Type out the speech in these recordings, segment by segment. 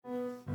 Obrigado.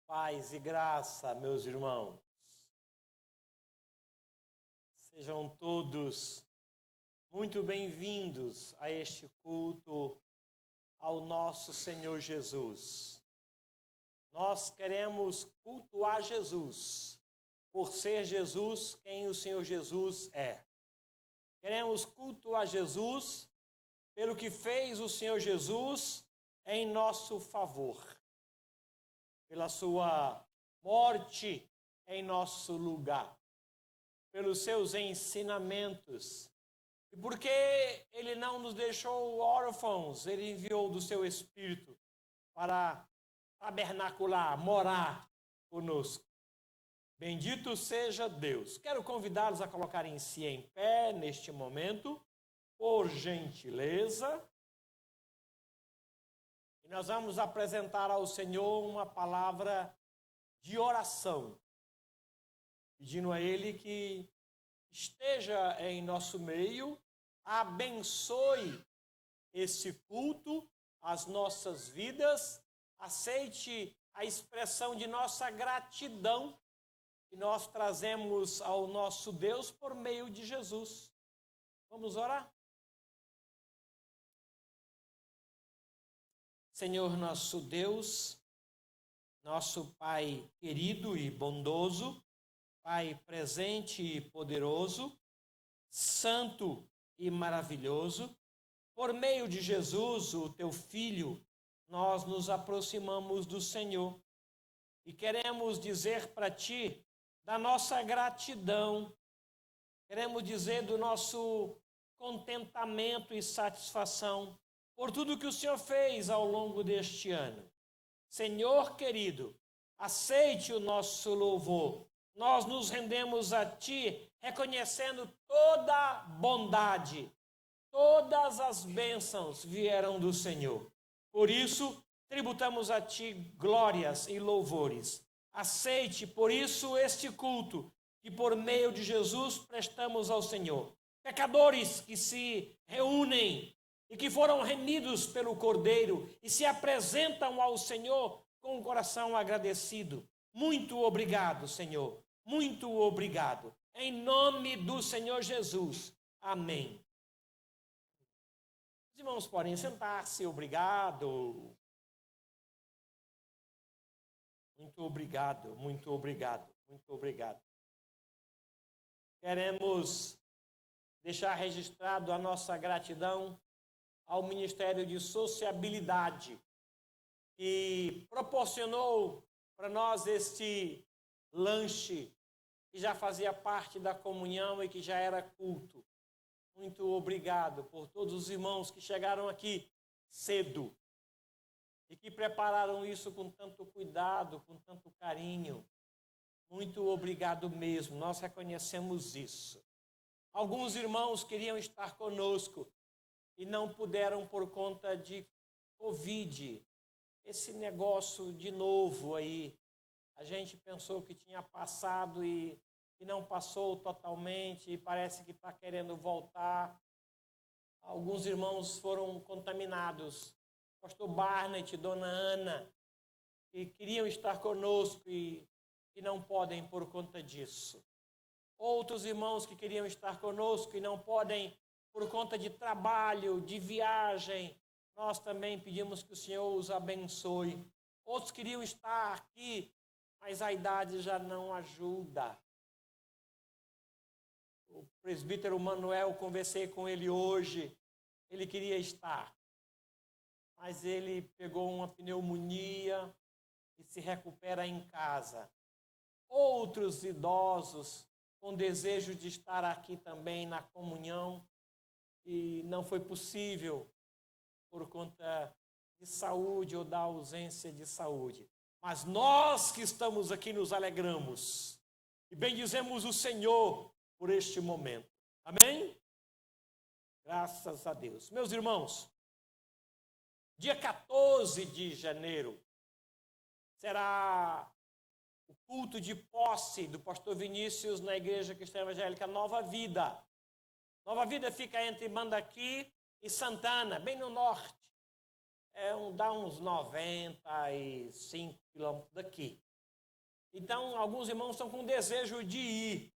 Paz e graça, meus irmãos. Sejam todos muito bem-vindos a este culto ao nosso Senhor Jesus. Nós queremos cultuar Jesus, por ser Jesus quem o Senhor Jesus é. Queremos cultuar Jesus pelo que fez o Senhor Jesus em nosso favor, pela sua morte em nosso lugar, pelos seus ensinamentos. E porque Ele não nos deixou órfãos, Ele enviou do seu Espírito para tabernacular, morar conosco. Bendito seja Deus. Quero convidá-los a colocarem-se em pé neste momento, por gentileza. E nós vamos apresentar ao Senhor uma palavra de oração, pedindo a Ele que esteja em nosso meio, abençoe esse culto, as nossas vidas, aceite a expressão de nossa gratidão que nós trazemos ao nosso Deus por meio de Jesus. Vamos orar? Senhor nosso Deus, nosso Pai querido e bondoso, Pai presente e poderoso, santo e maravilhoso, por meio de Jesus, o teu Filho, nós nos aproximamos do Senhor e queremos dizer para ti da nossa gratidão, queremos dizer do nosso contentamento e satisfação por tudo que o Senhor fez ao longo deste ano. Senhor querido, aceite o nosso louvor. Nós nos rendemos a Ti, reconhecendo toda a bondade, todas as bênçãos vieram do Senhor. Por isso, tributamos a Ti glórias e louvores. Aceite, por isso, este culto que por meio de Jesus prestamos ao Senhor. Pecadores que se reúnem e que foram remidos pelo Cordeiro e se apresentam ao Senhor com o coração agradecido. Muito obrigado, Senhor. Muito obrigado. Em nome do Senhor Jesus. Amém. Os irmãos podem sentar-se. Obrigado. Muito obrigado, muito obrigado, muito obrigado. Queremos deixar registrado a nossa gratidão ao Ministério de Sociabilidade, que proporcionou para nós este lanche, que já fazia parte da comunhão e que já era culto. Muito obrigado por todos os irmãos que chegaram aqui cedo e que prepararam isso com tanto cuidado, com tanto carinho. Muito obrigado mesmo, nós reconhecemos isso. Alguns irmãos queriam estar conosco e não puderam por conta de Covid. Esse negócio de novo aí, a gente pensou que tinha passado e não passou totalmente e parece que está querendo voltar. Alguns irmãos foram contaminados. Pastor Barnett, Dona Ana, que queriam estar conosco e não podem por conta disso. Outros irmãos que queriam estar conosco e não podem por conta de trabalho, de viagem. Nós também pedimos que o Senhor os abençoe. Outros queriam estar aqui, mas a idade já não ajuda. O presbítero Manuel, conversei com ele hoje, ele queria estar, mas ele pegou uma pneumonia e se recupera em casa. Outros idosos com desejo de estar aqui também na comunhão e não foi possível por conta de saúde ou da ausência de saúde. Mas nós que estamos aqui nos alegramos e bendizemos o Senhor por este momento. Amém? Graças a Deus. Meus irmãos, dia 14 de janeiro será o culto de posse do pastor Vinícius na Igreja Cristã Evangélica Nova Vida. Nova Vida fica entre Mandaqui e Santana, bem no norte. Dá uns 95 quilômetros daqui. Então, alguns irmãos estão com desejo de ir.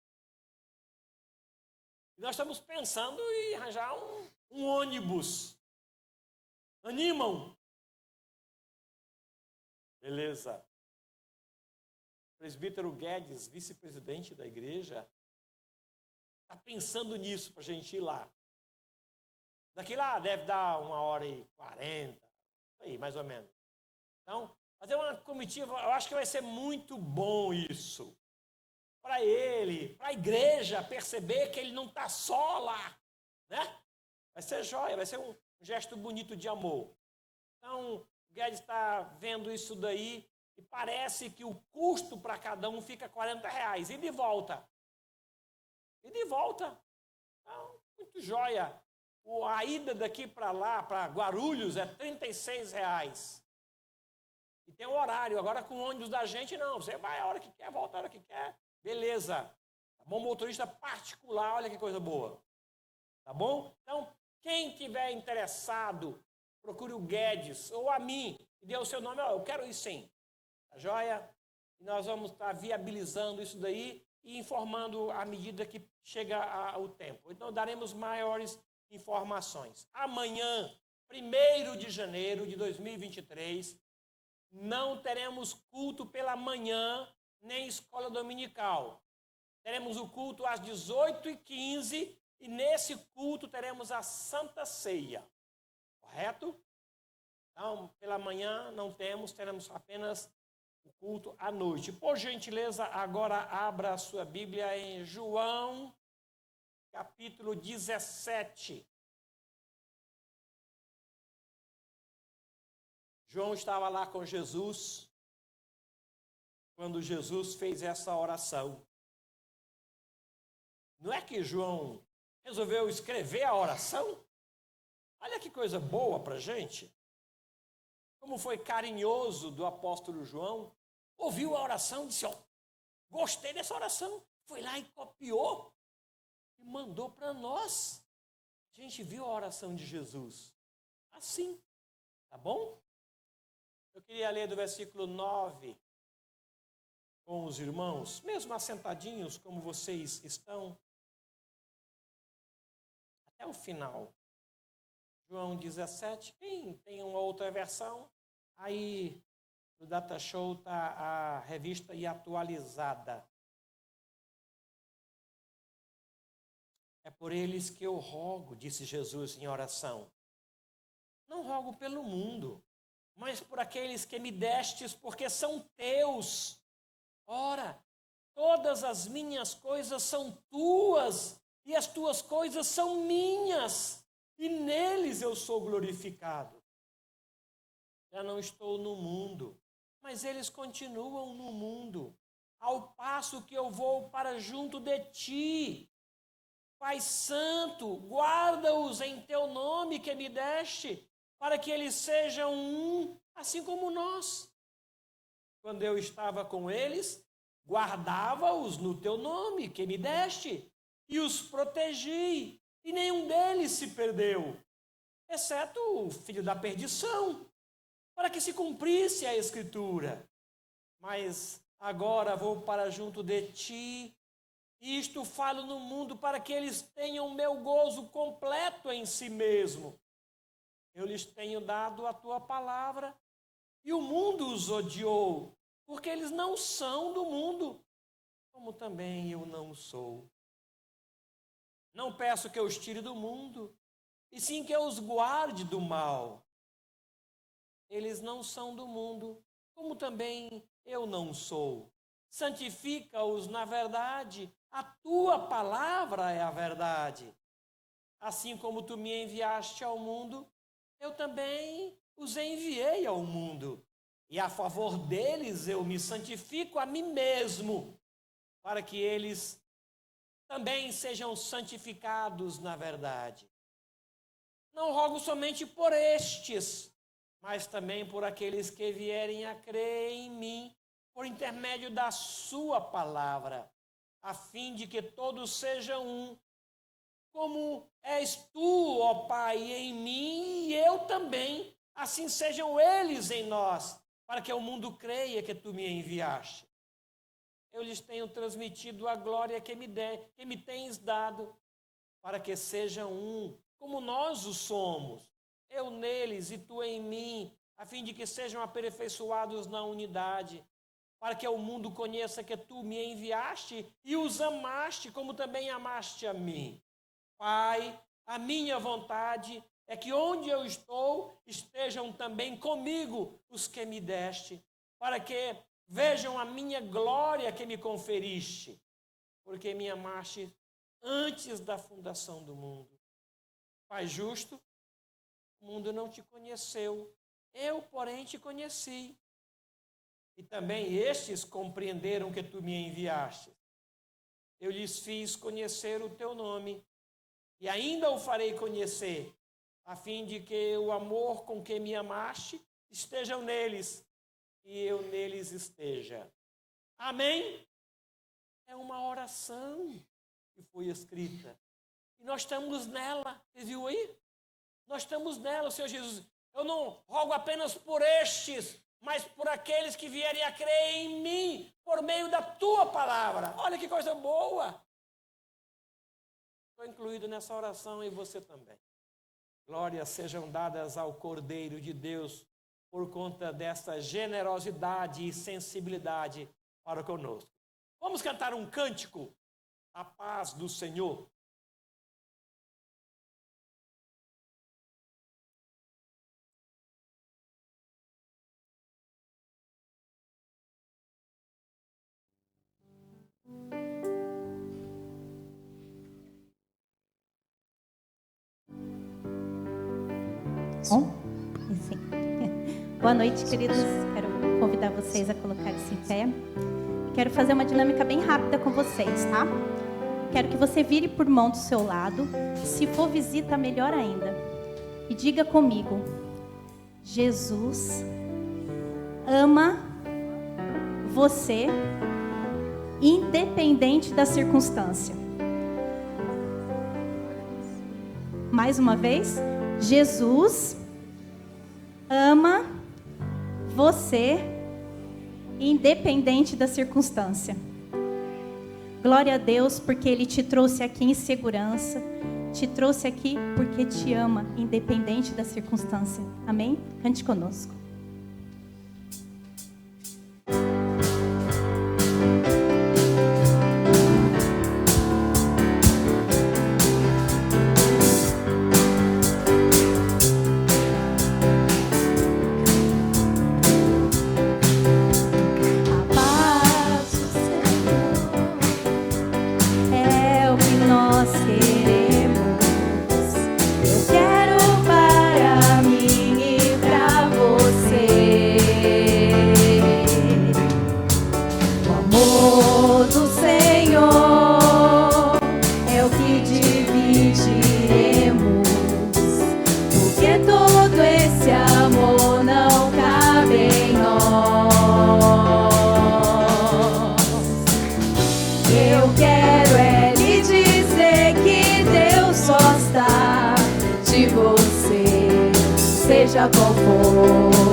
E nós estamos pensando em arranjar um ônibus. Animam? Beleza. Presbítero Guedes, vice-presidente da igreja, está pensando nisso para a gente ir lá. Daqui lá deve dar 1h40, aí, mais ou menos. Então, fazer uma comitiva, eu acho que vai ser muito bom isso. Para ele, para a igreja perceber que ele não está só lá, né? Vai ser joia, vai ser um gesto bonito de amor. Então, o Guedes está vendo isso daí e parece que o custo para cada um fica R$40. E de volta. E de volta. Então, muito joia. A ida daqui para lá, para Guarulhos, é R$36. E tem um horário. Agora, com o ônibus da gente, não. Você vai a hora que quer, volta a hora que quer. Beleza. Tá bom? Motorista particular, olha que coisa boa. Tá bom? Então, quem tiver interessado, procure o Guedes ou a mim e dê o seu nome. Eu quero ir sim. Tá joia? E nós vamos estar viabilizando isso daí e informando à medida que chega o tempo. Então, daremos maiores informações. Amanhã, 1º de janeiro de 2023, não teremos culto pela manhã, nem escola dominical. Teremos o culto às 18h15 e nesse culto teremos a Santa Ceia. Correto? Então, pela manhã não teremos apenas o culto à noite. Por gentileza, agora abra a sua Bíblia em João, capítulo 17. João estava lá com Jesus quando Jesus fez essa oração. Não é que João resolveu escrever a oração? Olha que coisa boa para a gente. Como foi carinhoso do apóstolo João. Ouviu a oração e disse, gostei dessa oração. Foi lá e copiou e mandou para nós. A gente viu a oração de Jesus. Assim, tá bom? Eu queria ler do versículo 9 com os irmãos, mesmo assentadinhos como vocês estão, até o final. João 17, quem tem uma outra versão, aí no Data Show está a revista e atualizada. É por eles que eu rogo, disse Jesus em oração, Não rogo pelo mundo, mas por aqueles que me destes, porque são teus. Ora, todas as minhas coisas são tuas, e as tuas coisas são minhas, e neles eu sou glorificado. Já não estou no mundo, mas eles continuam no mundo, ao passo que eu vou para junto de ti. Pai Santo, guarda-os em teu nome que me deste, para que eles sejam um, assim como nós. Quando eu estava com eles, guardava-os no teu nome que me deste, e os protegi, e nenhum deles se perdeu, exceto o filho da perdição, para que se cumprisse a Escritura. Mas agora vou para junto de ti, e isto falo no mundo para que eles tenham meu gozo completo em si mesmo. Eu lhes tenho dado a tua palavra, e o mundo os odiou, porque eles não são do mundo, como também eu não sou. Não peço que eu os tire do mundo, e sim que eu os guarde do mal. Eles não são do mundo, como também eu não sou. Santifica-os na verdade, a tua palavra é a verdade. Assim como tu me enviaste ao mundo, eu também os enviei ao mundo. E a favor deles eu me santifico a mim mesmo, para que eles também sejam santificados na verdade. Não rogo somente por estes, mas também por aqueles que vierem a crer em mim, por intermédio da sua palavra, a fim de que todos sejam um, como és tu, ó Pai, em mim e eu também, assim sejam eles em nós, para que o mundo creia que tu me enviaste. Eu lhes tenho transmitido a glória que me tens dado, para que sejam um, como nós o somos, eu neles e tu em mim, a fim de que sejam aperfeiçoados na unidade, para que o mundo conheça que tu me enviaste e os amaste, como também amaste a mim. Pai, a minha vontade é que onde eu estou, estejam também comigo os que me deste, para que vejam a minha glória que me conferiste, porque me amaste antes da fundação do mundo. Pai justo, o mundo não te conheceu, eu, porém, te conheci. E também estes compreenderam que tu me enviaste. Eu lhes fiz conhecer o teu nome, e ainda o farei conhecer, a fim de que o amor com que me amaste esteja neles, e eu neles esteja. Amém? É uma oração que foi escrita. E nós estamos nela. Você viu aí? Nós estamos nela, Senhor Jesus. Eu não rogo apenas por estes, mas por aqueles que vierem a crer em mim, por meio da tua palavra. Olha que coisa boa. Estou incluído nessa oração e você também. Glórias sejam dadas ao Cordeiro de Deus por conta dessa generosidade e sensibilidade para conosco. Vamos cantar um cântico, a paz do Senhor. Bom? Sim. Boa noite, queridos. Quero convidar vocês a colocar-se em pé. Quero fazer uma dinâmica bem rápida com vocês, tá? Quero que você vire por mão do seu lado. Se for visita, melhor ainda. E diga comigo: Jesus ama você, independente da circunstância. Mais uma vez. Jesus ama você, independente da circunstância. Glória a Deus, porque Ele te trouxe aqui em segurança, te trouxe aqui porque te ama, independente da circunstância. Amém? Cante conosco.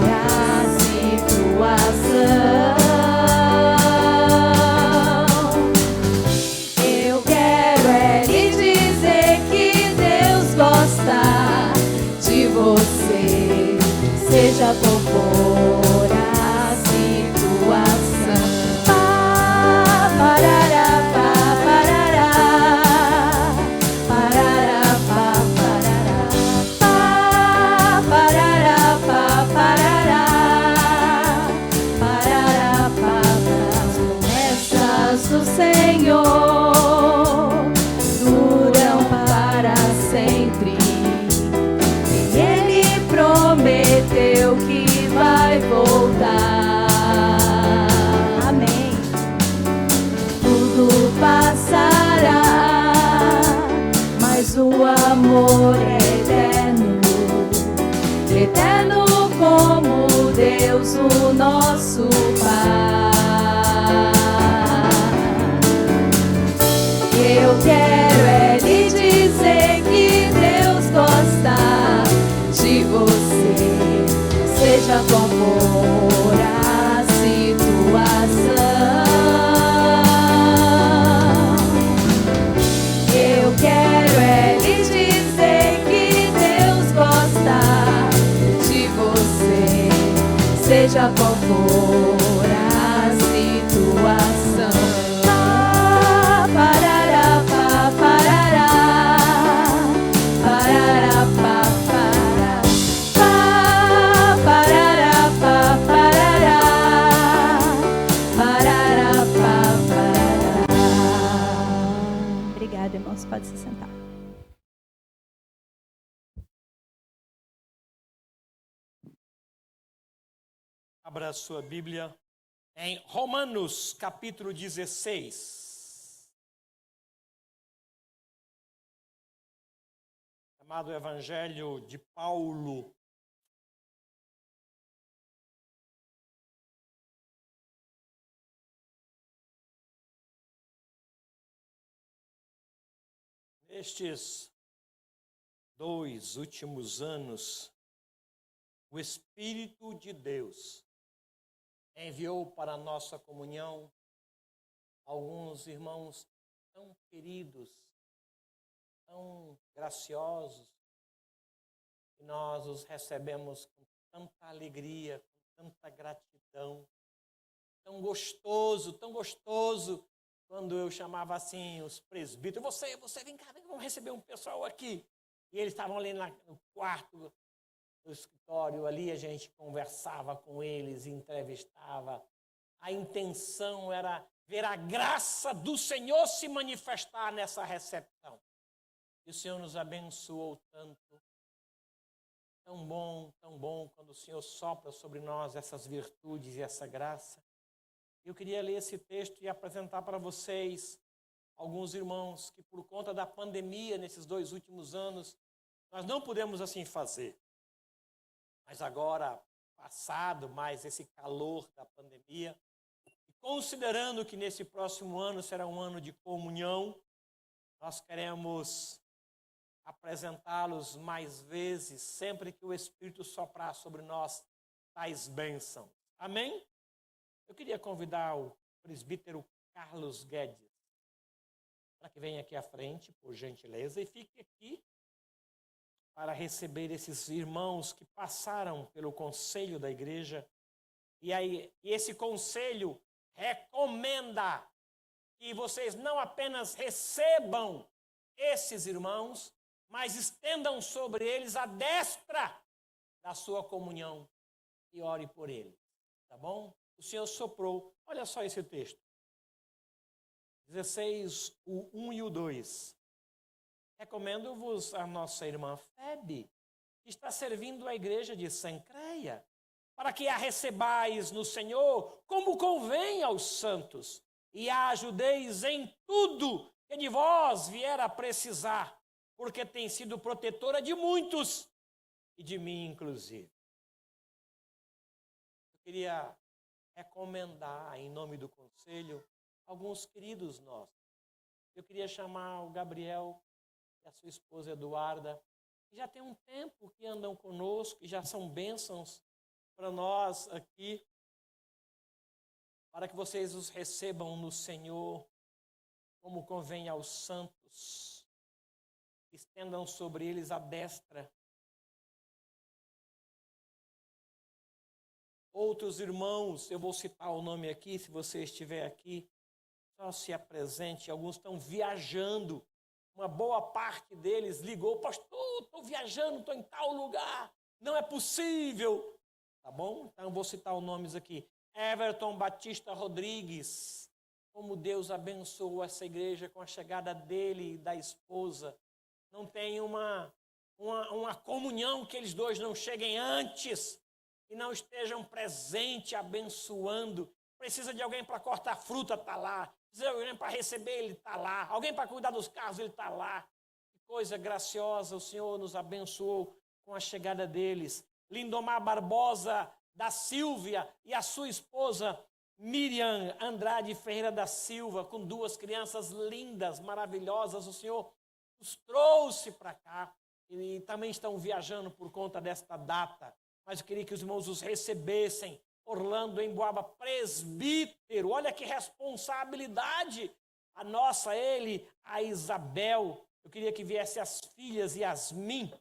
a situação. Eu quero é lhe dizer que Deus gosta de você, seja qual for a situação. Parará, parará, parará, parará, parará, parará, parará, parará. As promessas do Senhor duram para sempre. E Ele prometeu que vai voltar. Amém. Tudo passará, mas o amor é eterno, eterno como Deus, o nosso Pai. Eu quero é lhe dizer que Deus gosta de você, seja qual for a situação. Eu quero é lhe dizer que Deus gosta de você, seja qual for a situação. Parará, parará, parará, parará, parará, parará, parará, parará. Obrigada, irmãos. Pode se sentar. Abra a sua Bíblia em Romanos, capítulo 16. Chamado Evangelho de Paulo. Nestes 2 últimos anos, o Espírito de Deus enviou para a nossa comunhão alguns irmãos tão queridos, tão graciosos, que nós os recebemos com tanta alegria, com tanta gratidão, tão gostoso, quando eu chamava assim os presbíteros, você vem cá, vamos receber um pessoal aqui. E eles estavam ali no quarto do escritório, ali a gente conversava com eles, entrevistava. A intenção era ver a graça do Senhor se manifestar nessa recepção. E o Senhor nos abençoou tanto. Tão bom quando o Senhor sopra sobre nós essas virtudes e essa graça. Eu queria ler esse texto e apresentar para vocês alguns irmãos que, por conta da pandemia, nesses 2 últimos anos, nós não pudemos assim fazer. Mas agora, passado mais esse calor da pandemia, e considerando que nesse próximo ano será um ano de comunhão, nós queremos apresentá-los mais vezes, sempre que o Espírito soprar sobre nós tais bênçãos. Amém? Eu queria convidar o presbítero Carlos Guedes para que venha aqui à frente, por gentileza, e fique aqui para receber esses irmãos que passaram pelo conselho da igreja. E esse conselho recomenda que vocês não apenas recebam esses irmãos, mas estendam sobre eles a destra da sua comunhão e ore por eles. Tá bom? O Senhor soprou. Olha só esse texto. 16, o 1 e o 2. Recomendo-vos a nossa irmã Febe, que está servindo a igreja de Sencreia, para que a recebais no Senhor como convém aos santos, e a ajudeis em tudo que de vós vier a precisar, porque tem sido protetora de muitos, e de mim inclusive. Eu queria recomendar, em nome do conselho, alguns queridos nossos. Eu queria chamar o Gabriel e a sua esposa Eduarda, que já tem um tempo que andam conosco, que já são bênçãos para nós aqui, para que vocês os recebam no Senhor, como convém aos santos. Estendam sobre eles a destra. Outros irmãos, eu vou citar o nome aqui, se você estiver aqui, só se apresente. Alguns estão viajando. Uma boa parte deles ligou: pastor, estou viajando, estou em tal lugar. Não é possível. Tá bom? Então eu vou citar os nomes aqui. Everton Batista Rodrigues. Como Deus abençoou essa igreja com a chegada dele e da esposa. Não tem uma comunhão que eles dois não cheguem antes e não estejam presentes, abençoando. Precisa de alguém para cortar fruta, está lá. Precisa de alguém para receber, ele está lá. Alguém para cuidar dos carros, ele está lá. Que coisa graciosa, o Senhor nos abençoou com a chegada deles. Lindomar Barbosa da Silvia e a sua esposa Miriam Andrade Ferreira da Silva, com 2 crianças lindas, maravilhosas. O Senhor os trouxe para cá e também estão viajando por conta desta data. Mas eu queria que os irmãos os recebessem. Orlando Emboaba, presbítero, olha que responsabilidade. A nossa, ele, a Isabel. Eu queria que viesse as filhas Yasmin.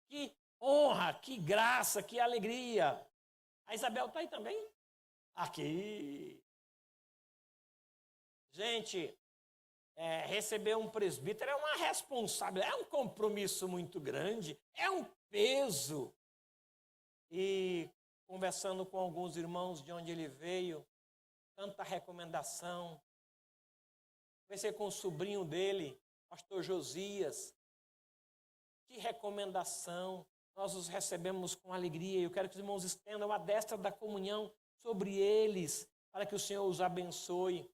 Que honra, que graça, que alegria. A Isabel está aí também? Aqui. Gente, receber um presbítero é uma responsabilidade, é um compromisso muito grande, é um peso. E conversando com alguns irmãos de onde ele veio, tanta recomendação. Conversei com o sobrinho dele, pastor Josias. Que recomendação. Nós os recebemos com alegria. Eu quero que os irmãos estendam a destra da comunhão sobre eles, para que o Senhor os abençoe.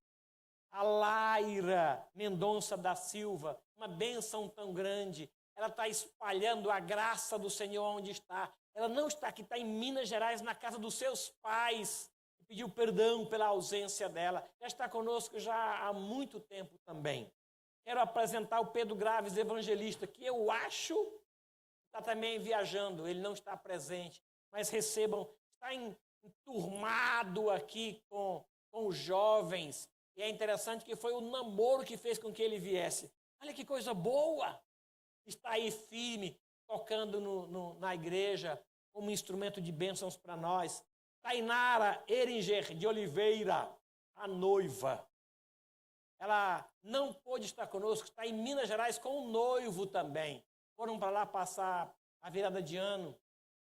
A Laira Mendonça da Silva, uma bênção tão grande. Ela está espalhando a graça do Senhor onde está. Ela não está aqui, está em Minas Gerais, na casa dos seus pais. Pediu perdão pela ausência dela. Já está conosco já há muito tempo também. Quero apresentar o Pedro Graves, evangelista, que eu acho que está também viajando. Ele não está presente, mas recebam. Está enturmado aqui com os jovens. E é interessante que foi o namoro que fez com que ele viesse. Olha que coisa boa! Está aí firme, tocando na igreja, como instrumento de bênçãos para nós. Tainara Eringer de Oliveira, a noiva. Ela não pôde estar conosco, está em Minas Gerais com o noivo também. Foram para lá passar a virada de ano.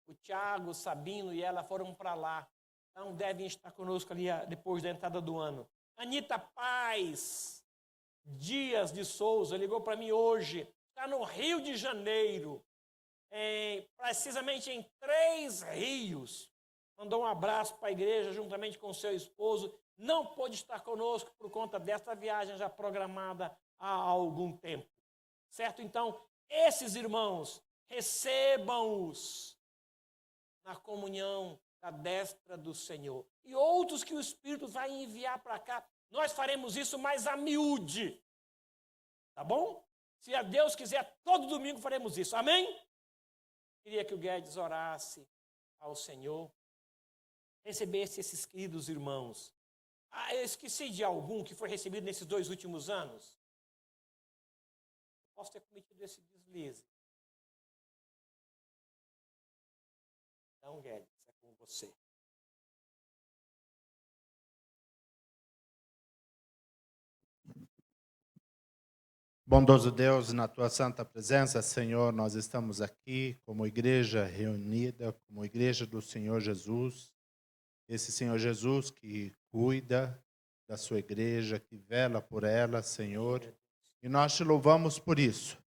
O Tiago, o Sabino e ela foram para lá. Então devem estar conosco ali depois da entrada do ano. Anita Paz Dias de Souza ligou para mim hoje. Está no Rio de Janeiro, precisamente em 3 rios. Mandou um abraço para a igreja juntamente com seu esposo. Não pôde estar conosco por conta desta viagem já programada há algum tempo. Certo? Então, esses irmãos, recebam-os na comunhão da destra do Senhor. E outros que o Espírito vai enviar para cá, nós faremos isso mais a miúde. Tá bom? Se a Deus quiser, todo domingo faremos isso. Amém? Queria que o Guedes orasse ao Senhor, recebesse esses queridos irmãos. Eu esqueci de algum que foi recebido nesses 2 últimos anos? Posso ter cometido esse deslize. Então, Guedes, é com você. Bondoso Deus, na tua santa presença, Senhor, nós estamos aqui como igreja reunida, como igreja do Senhor Jesus. Esse Senhor Jesus que cuida da sua igreja, que vela por ela, Senhor. E nós te louvamos por isso.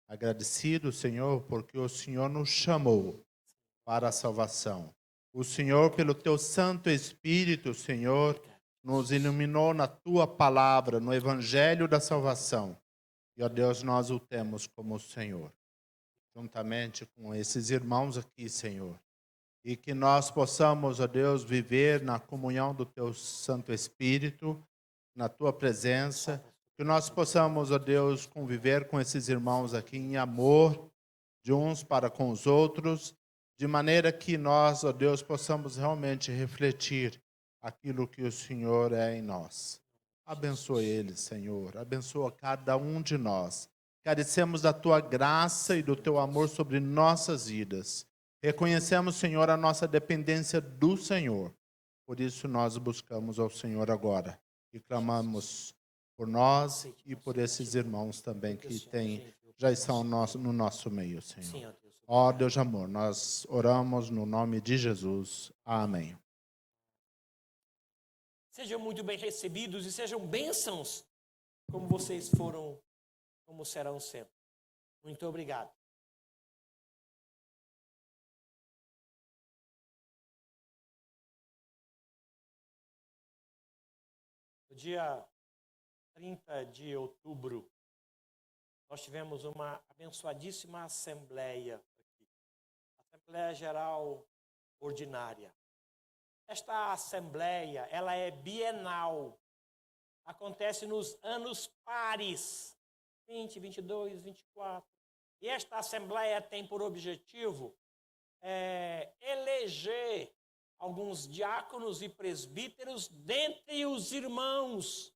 Agradecido, Senhor, porque o Senhor nos chamou para a salvação. O Senhor, pelo teu Santo Espírito, Senhor, nos iluminou na tua palavra, no Evangelho da salvação. E, ó Deus, nós o temos como Senhor, juntamente com esses irmãos aqui, Senhor. E que nós possamos, ó Deus, viver na comunhão do teu Santo Espírito, na tua presença. Que nós possamos, ó Deus, conviver com esses irmãos aqui em amor, de uns para com os outros, de maneira que nós, ó Deus, possamos realmente refletir aquilo que o Senhor é em nós. Abençoa eles, Senhor. Abençoa cada um de nós. Carecemos da tua graça e do teu amor sobre nossas vidas. Reconhecemos, Senhor, a nossa dependência do Senhor. Por isso nós buscamos ao Senhor agora e clamamos por nós e por esses irmãos também que já estão no nosso meio, Senhor. Ó Deus de amor, nós oramos no nome de Jesus. Amém. Sejam muito bem recebidos e sejam bênçãos como vocês foram, como serão sempre. Muito obrigado. No dia 30 de outubro, nós tivemos uma abençoadíssima assembleia aqui. Assembleia Geral Ordinária. Esta assembleia, ela é bienal. Acontece nos anos pares, 20, 22, 24. E esta assembleia tem por objetivo eleger alguns diáconos e presbíteros dentre os irmãos,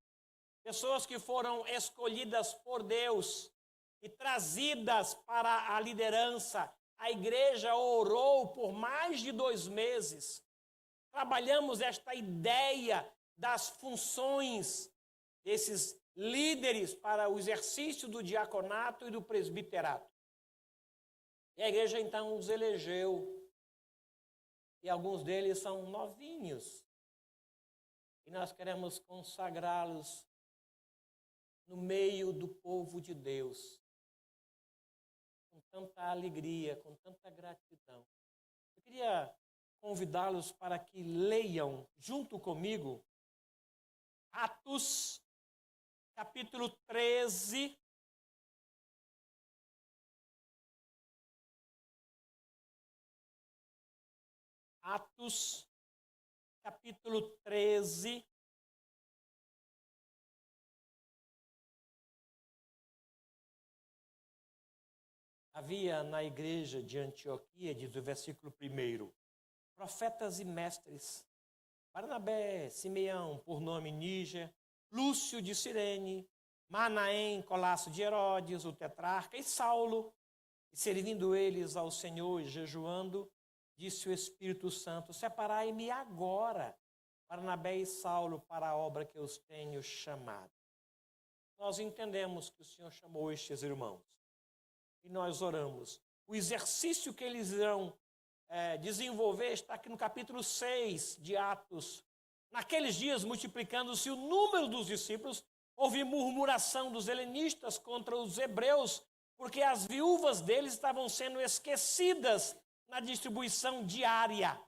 pessoas que foram escolhidas por Deus e trazidas para a liderança. A igreja orou por mais de 2 meses. Trabalhamos esta ideia das funções desses líderes para o exercício do diaconato e do presbiterato. E a igreja então os elegeu. E alguns deles são novinhos. E nós queremos consagrá-los no meio do povo de Deus. Com tanta alegria, com tanta gratidão. Eu queria convidá-los para que leiam junto comigo Atos, capítulo 13. Atos, capítulo 13. Havia na igreja de Antioquia, diz o versículo 1, profetas e mestres, Barnabé, Simeão, por nome Níger, Lúcio de Cirene, Manaém, Colasso de Herodes, o tetrarca, e Saulo. E servindo eles ao Senhor e jejuando, disse o Espírito Santo, separai-me agora, Barnabé e Saulo, para a obra que os tenho chamado. Nós entendemos que o Senhor chamou estes irmãos. E nós oramos. O exercício que eles irão desenvolver está aqui no capítulo 6 de Atos. Naqueles dias, multiplicando-se o número dos discípulos, houve murmuração dos helenistas contra os hebreus, porque as viúvas deles estavam sendo esquecidas na distribuição diária.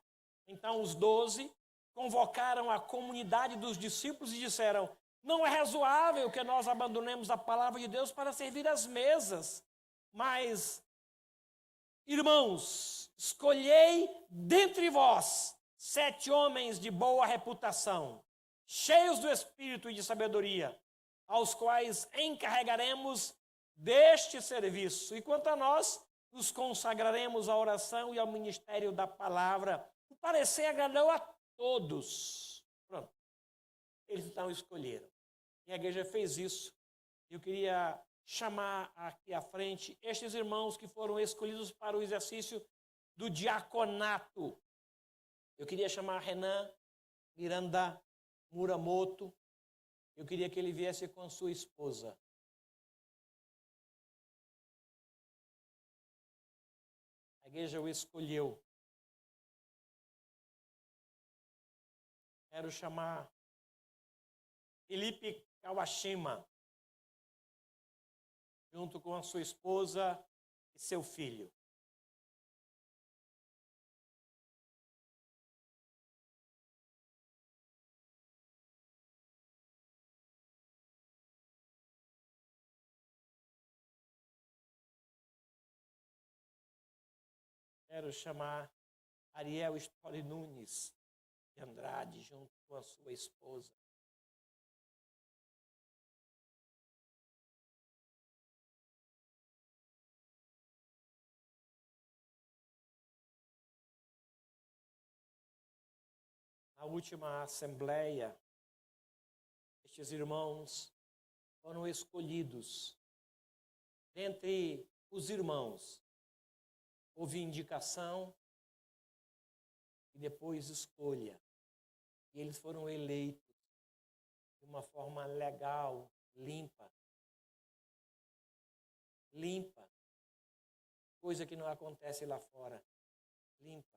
Então os 12 convocaram a comunidade dos discípulos e disseram, não é razoável que nós abandonemos a palavra de Deus para servir às mesas. Mas, irmãos, escolhei dentre vós 7 homens de boa reputação, cheios do Espírito e de sabedoria, aos quais encarregaremos deste serviço. E quanto a nós, nos consagraremos à oração e ao ministério da palavra. O parecer agradou a todos. Pronto. Eles então escolheram. E a igreja fez isso. Eu queria chamar aqui à frente estes irmãos que foram escolhidos para o exercício do diaconato. Eu queria chamar Renan Miranda Muramoto. Eu queria que ele viesse com a sua esposa. A igreja o escolheu. Quero chamar Felipe Kawashima, junto com a sua esposa e seu filho. Quero chamar Ariel Story Nunes de Andrade, junto com a sua esposa. na última assembleia, estes irmãos foram escolhidos. Dentre os irmãos, houve indicação e depois escolha. E eles foram eleitos de uma forma legal, limpa. Limpa. Coisa que não acontece lá fora. Limpa.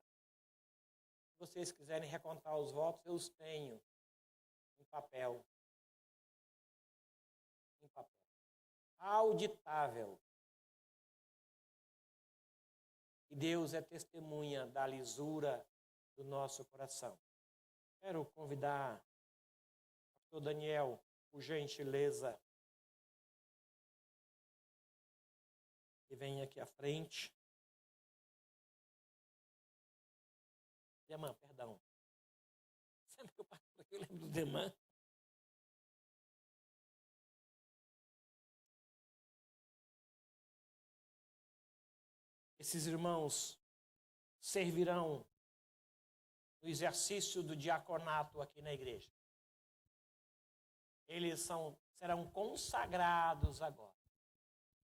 Se vocês quiserem recontar os votos, eu os tenho em papel. Em papel. Auditável. E Deus é testemunha da lisura do nosso coração. Quero convidar o pastor Daniel, por gentileza, que venha aqui à frente. Demã, perdão. Sempre que eu passo por aqui, eu lembro do Demã. Esses irmãos servirão no exercício do diaconato aqui na igreja. Eles serão consagrados agora,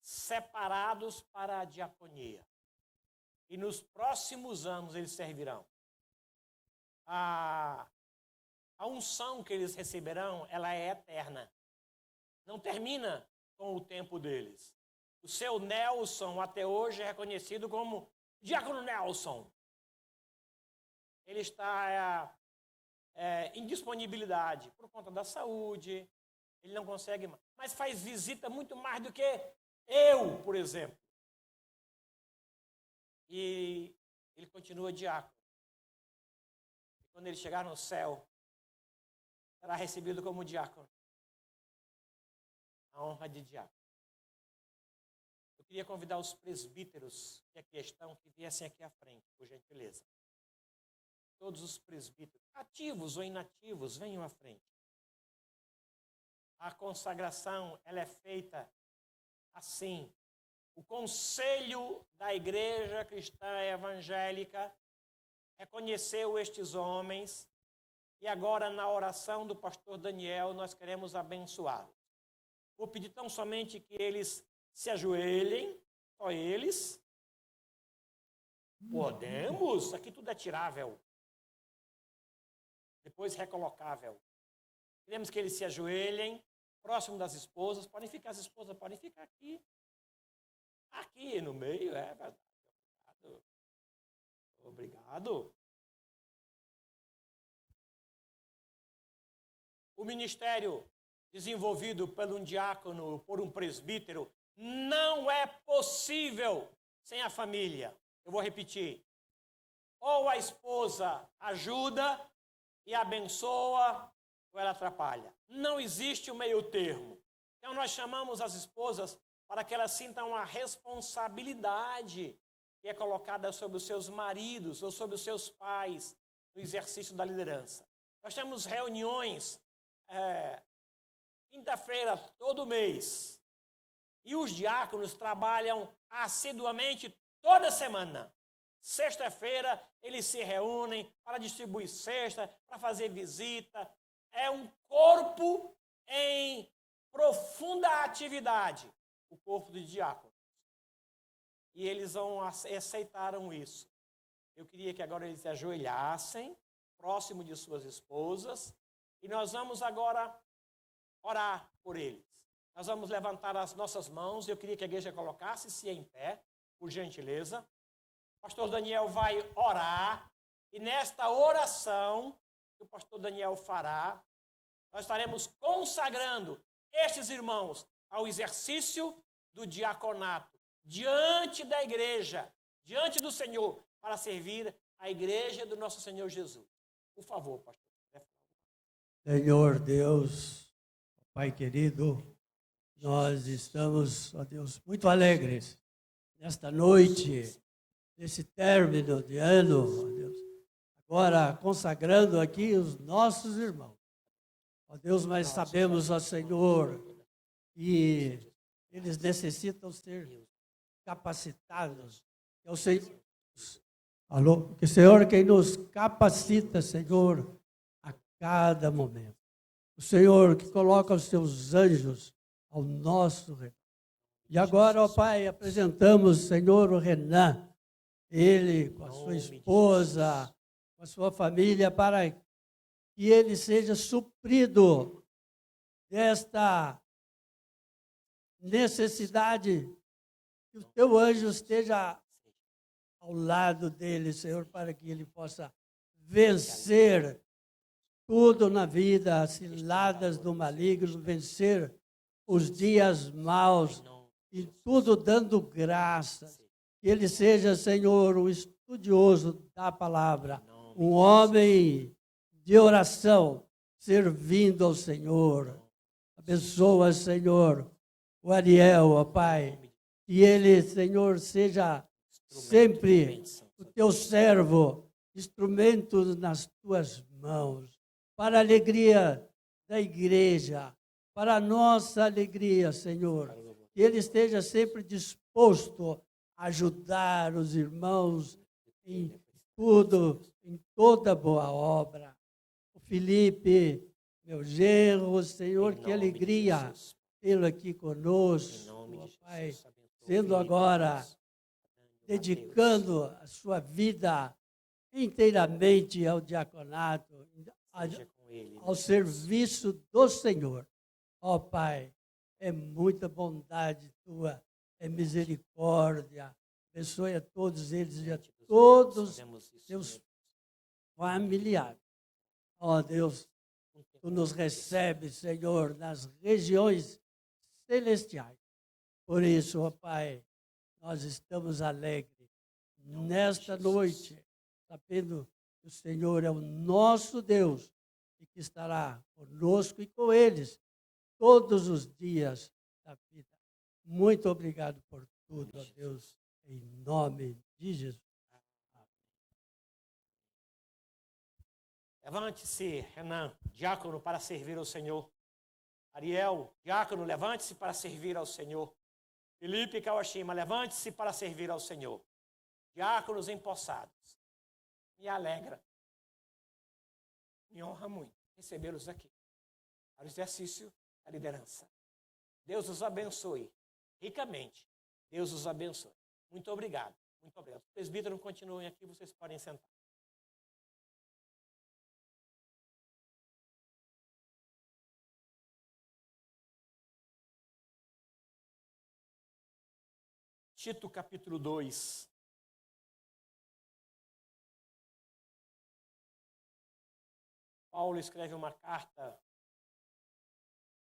separados para a diaconia. E nos próximos anos eles servirão. A unção que eles receberão, ela é eterna. Não termina com o tempo deles. O seu Nelson, até hoje, é reconhecido como Diácono Nelson. Ele está em disponibilidade por conta da saúde, ele não consegue mais, mas faz visita muito mais do que eu, por exemplo. E ele continua diácono. E quando ele chegar no céu, será recebido como diácono. A honra de diácono. Eu queria convidar os presbíteros que aqui estão, que viessem aqui à frente, por gentileza. Todos os presbíteros, ativos ou inativos, venham à frente. A consagração, ela é feita assim. O conselho da Igreja Cristã Evangélica reconheceu estes homens e agora, na oração do pastor Daniel, nós queremos abençoá-los. Vou pedir tão somente que eles se ajoelhem, só eles. Podemos? Aqui tudo é tirável. Depois recolocável. Queremos que eles se ajoelhem, próximo das esposas. Podem ficar, as esposas podem ficar aqui. Aqui no meio, é verdade. Obrigado. Obrigado. O ministério desenvolvido por um diácono, por um presbítero, não é possível sem a família. Eu vou repetir. Ou a esposa ajuda e abençoa, ou ela atrapalha. Não existe o meio termo. Então nós chamamos as esposas para que elas sintam a responsabilidade que é colocada sobre os seus maridos ou sobre os seus pais no exercício da liderança. Nós temos reuniões quinta-feira, todo mês. E os diáconos trabalham assiduamente toda semana. Sexta-feira, eles se reúnem para distribuir cesta, para fazer visita. É um corpo em profunda atividade, o corpo de diáconos. E eles aceitaram isso. Eu queria que agora eles se ajoelhassem, próximo de suas esposas, e nós vamos agora orar por eles. Nós vamos levantar as nossas mãos. Eu queria que a igreja colocasse-se em pé, por gentileza. O pastor Daniel vai orar. E nesta oração que o pastor Daniel fará, nós estaremos consagrando estes irmãos ao exercício do diaconato, diante da igreja, diante do Senhor, para servir a igreja do nosso Senhor Jesus. Por favor, pastor. Senhor Deus, Pai querido, nós estamos, ó Deus, muito alegres nesta noite, nesse término de ano, ó Deus. Agora consagrando aqui os nossos irmãos. Ó Deus, mas sabemos, ó Senhor, que eles necessitam ser capacitados. É o Senhor, que o Senhor quem nos capacita, Senhor, cada momento. O Senhor que coloca os seus anjos ao nosso redor. E agora, ó Pai, apresentamos, Senhor, o Renan, ele com a sua esposa, com a sua família, para que ele seja suprido desta necessidade, que o teu anjo esteja ao lado dele, Senhor, para que ele possa vencer tudo na vida, as ciladas do maligno, vencer os dias maus, e tudo dando graças. Que ele seja, Senhor, um estudioso da palavra, um homem de oração, servindo ao Senhor. Abençoa, Senhor, o Ariel, ó Pai, que ele, Senhor, seja sempre o teu servo, instrumento nas tuas mãos, para a alegria da igreja, para a nossa alegria, Senhor. Que ele esteja sempre disposto a ajudar os irmãos em tudo, em toda boa obra. O Felipe, meu genro, Senhor, que alegria tê-lo aqui conosco, ó Pai, sendo agora, dedicando a sua vida inteiramente ao diaconato, ao serviço do Senhor. Ó Pai, é muita bondade tua, é misericórdia. Abençoe a todos eles e a todos seus familiares. Ó Deus, tu nos recebes, Senhor, nas regiões celestiais. Por isso, ó Pai, nós estamos alegres nesta noite, sabendo que o Senhor é o nosso Deus e que estará conosco e com eles todos os dias da vida. Muito obrigado por tudo, ó Deus, em nome de Jesus. Levante-se, Renan, diácono, para servir ao Senhor. Ariel, diácono, levante-se para servir ao Senhor. Felipe Kawashima, levante-se para servir ao Senhor. Diáconos empossados. Me alegra, me honra muito recebê-los aqui para o exercício da liderança. Deus os abençoe ricamente. Deus os abençoe. Muito obrigado. Muito obrigado. Os presbíteros continuem aqui, vocês podem sentar. Tito, capítulo 2. Paulo escreve uma carta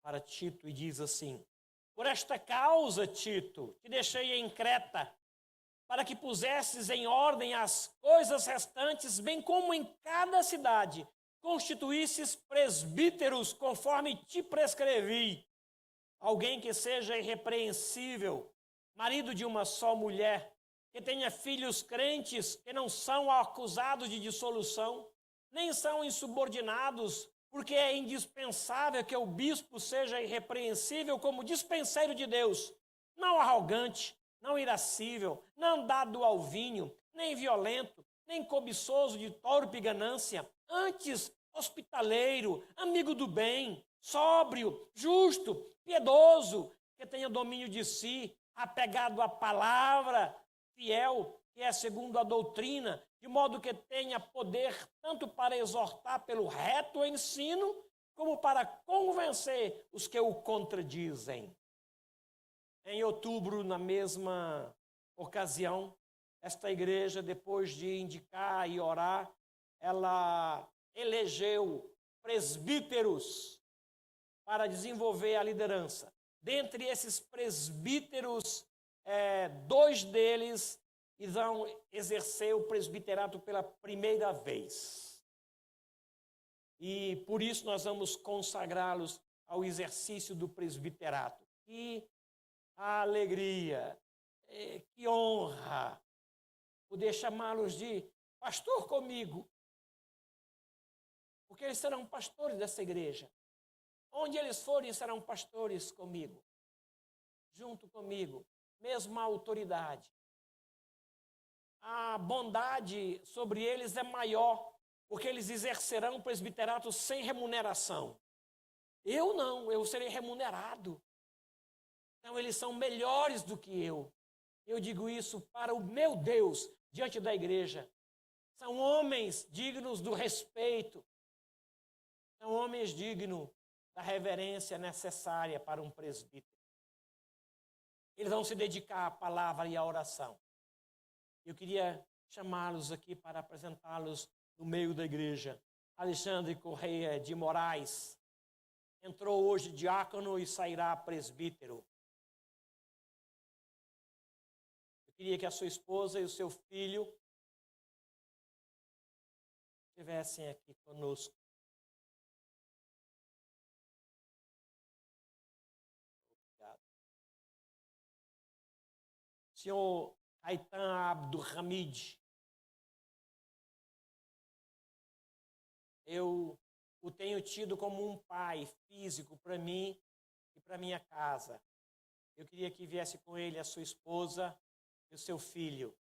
para Tito e diz assim: por esta causa, Tito, te deixei em Creta, para que pusesses em ordem as coisas restantes, bem como em cada cidade constituísses presbíteros, conforme te prescrevi. Alguém que seja irrepreensível, marido de uma só mulher, que tenha filhos crentes, que não são acusados de dissolução, nem são insubordinados, porque é indispensável que o bispo seja irrepreensível como dispenseiro de Deus, não arrogante, não irascível, não dado ao vinho, nem violento, nem cobiçoso de torpe ganância, antes hospitaleiro, amigo do bem, sóbrio, justo, piedoso, que tenha domínio de si, apegado à palavra, fiel, que é segundo a doutrina, de modo que tenha poder tanto para exortar pelo reto ensino, como para convencer os que o contradizem. Em outubro, na mesma ocasião, esta igreja, depois de indicar e orar, ela elegeu presbíteros para desenvolver a liderança. Dentre esses presbíteros, 2 deles irão exercer o presbiterato pela primeira vez. E por isso nós vamos consagrá-los ao exercício do presbiterato. Que alegria, que honra poder chamá-los de pastor comigo, porque eles serão pastores dessa igreja. Onde eles forem, serão pastores comigo, junto comigo, mesma autoridade. A bondade sobre eles é maior, porque eles exercerão o presbiterato sem remuneração. Eu não, eu serei remunerado. Então eles são melhores do que eu. Eu digo isso para o meu Deus diante da igreja. São homens dignos do respeito. São homens dignos da reverência necessária para um presbítero. Eles vão se dedicar à palavra e à oração. Eu queria chamá-los aqui para apresentá-los no meio da igreja. Alexandre Correia de Moraes entrou hoje diácono e sairá presbítero. Eu queria que a sua esposa e o seu filho estivessem aqui conosco. Obrigado. Senhor Aitan Abdulhamid, eu o tenho tido como um pai físico para mim e para minha casa. Eu queria que viesse com ele a sua esposa e o seu filho.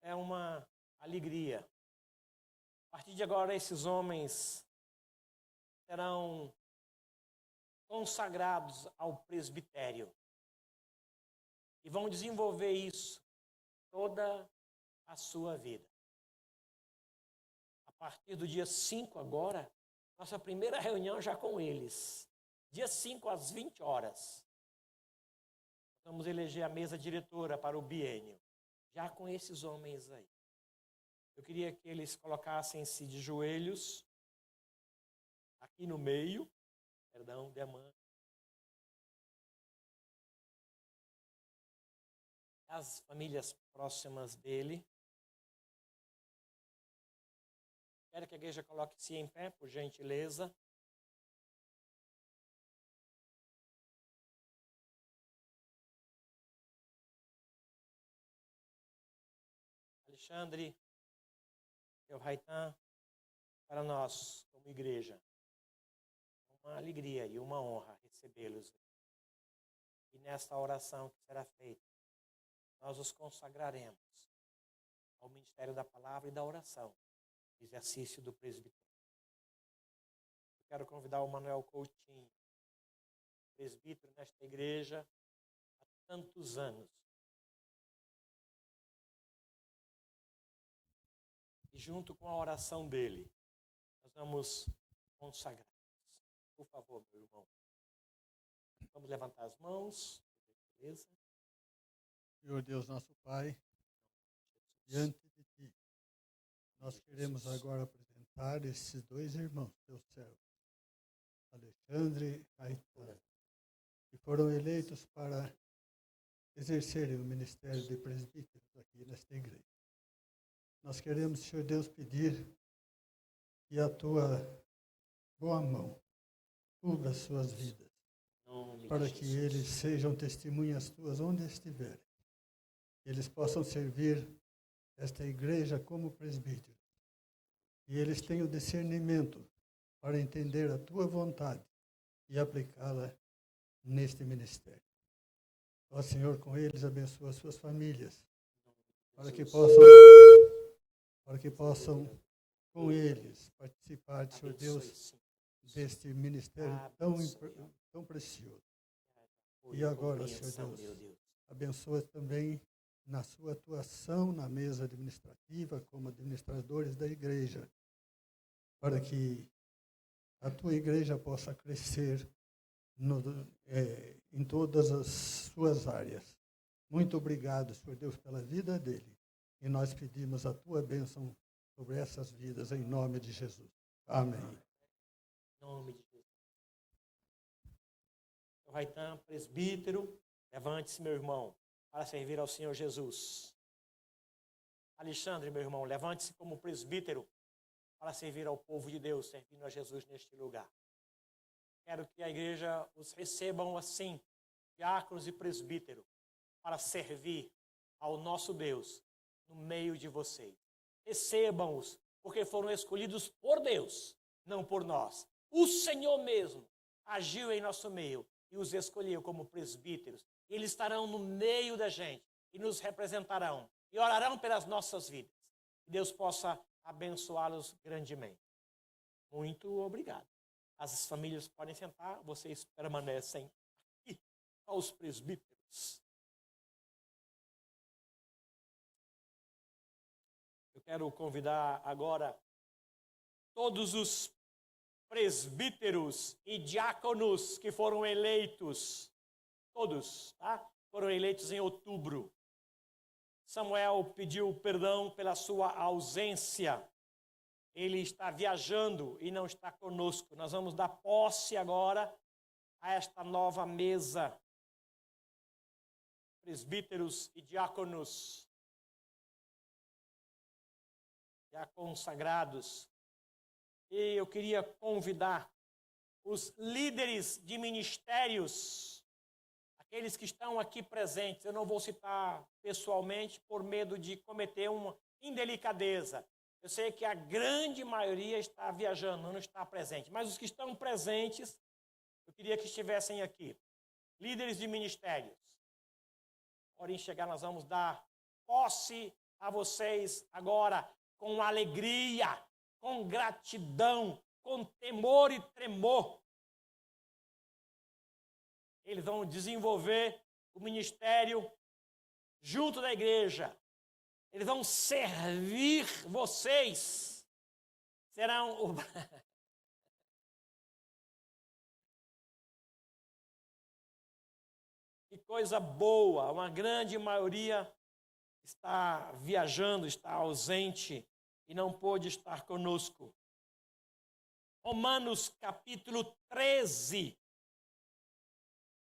É uma alegria. A partir de agora, esses homens serão consagrados ao presbitério e vão desenvolver isso toda a sua vida. A partir do dia 5 agora, nossa primeira reunião já com eles. Dia 5 às 20 horas. Vamos eleger a mesa diretora para o biênio. Já com esses homens aí. Eu queria que eles colocassem-se de joelhos, aqui no meio, Deman. As famílias próximas dele. Quero que a igreja coloque-se em pé, por gentileza. Alexandre, seu Raitan, para nós, como igreja, uma alegria e uma honra recebê-los. E nesta oração que será feita, nós os consagraremos ao ministério da palavra e da oração, exercício do presbitério. Eu quero convidar o Manuel Coutinho, presbítero nesta igreja há tantos anos. E junto com a oração dele, nós vamos consagrar. Por favor, meu irmão. Vamos levantar as mãos. Beleza? Senhor Deus, nosso Pai, diante de Ti, nós queremos agora apresentar esses dois irmãos, teus servos, Alexandre e Aitan, que foram eleitos para exercerem o ministério de presbíteros aqui nesta igreja. Nós queremos, Senhor Deus, pedir que a Tua boa mão cubra as suas vidas, para que eles sejam testemunhas Tuas onde estiverem. Eles possam servir esta igreja como presbíteros. E eles tenham discernimento para entender a Tua vontade e aplicá-la neste ministério. Ó Senhor, com eles abençoa as suas famílias, para que possam com eles participar, Senhor Deus, deste ministério tão precioso. E agora, Senhor Deus, abençoa também na sua atuação na mesa administrativa, como administradores da igreja, para que a tua igreja possa crescer em todas as suas áreas. Muito obrigado, Senhor Deus, pela vida dele. E nós pedimos a tua bênção sobre essas vidas, em nome de Jesus. Amém. Em nome de Jesus. O Raitan, presbítero, levante-se, meu irmão, para servir ao Senhor Jesus. Alexandre, meu irmão, levante-se como presbítero para servir ao povo de Deus, servindo a Jesus neste lugar. Quero que a igreja os recebam assim, diáconos e presbíteros, para servir ao nosso Deus no meio de vocês. Recebam-os, porque foram escolhidos por Deus, não por nós. o Senhor mesmo agiu em nosso meio e os escolheu como presbíteros. Eles estarão no meio da gente e nos representarão e orarão pelas nossas vidas. Que Deus possa abençoá-los grandemente. Muito obrigado. As famílias podem sentar, vocês permanecem aqui aos presbíteros. Eu quero convidar agora todos os presbíteros e diáconos que foram eleitos, todos, tá? Foram eleitos em outubro. Samuel pediu perdão pela sua ausência. Ele está viajando e não está conosco. Nós vamos dar posse agora a esta nova mesa. Presbíteros e diáconos, já consagrados. E eu queria convidar os líderes de ministérios, aqueles que estão aqui presentes. Eu não vou citar pessoalmente por medo de cometer uma indelicadeza. Eu sei que a grande maioria está viajando, não está presente. Mas os que estão presentes, eu queria que estivessem aqui. Líderes de ministérios. Podem chegar, nós vamos dar posse a vocês agora com alegria, com gratidão, com temor e tremor. Eles vão desenvolver o ministério junto da igreja. Eles vão servir vocês. Serão Que coisa boa. Uma grande maioria está viajando, está ausente e não pôde estar conosco. Romanos capítulo 13.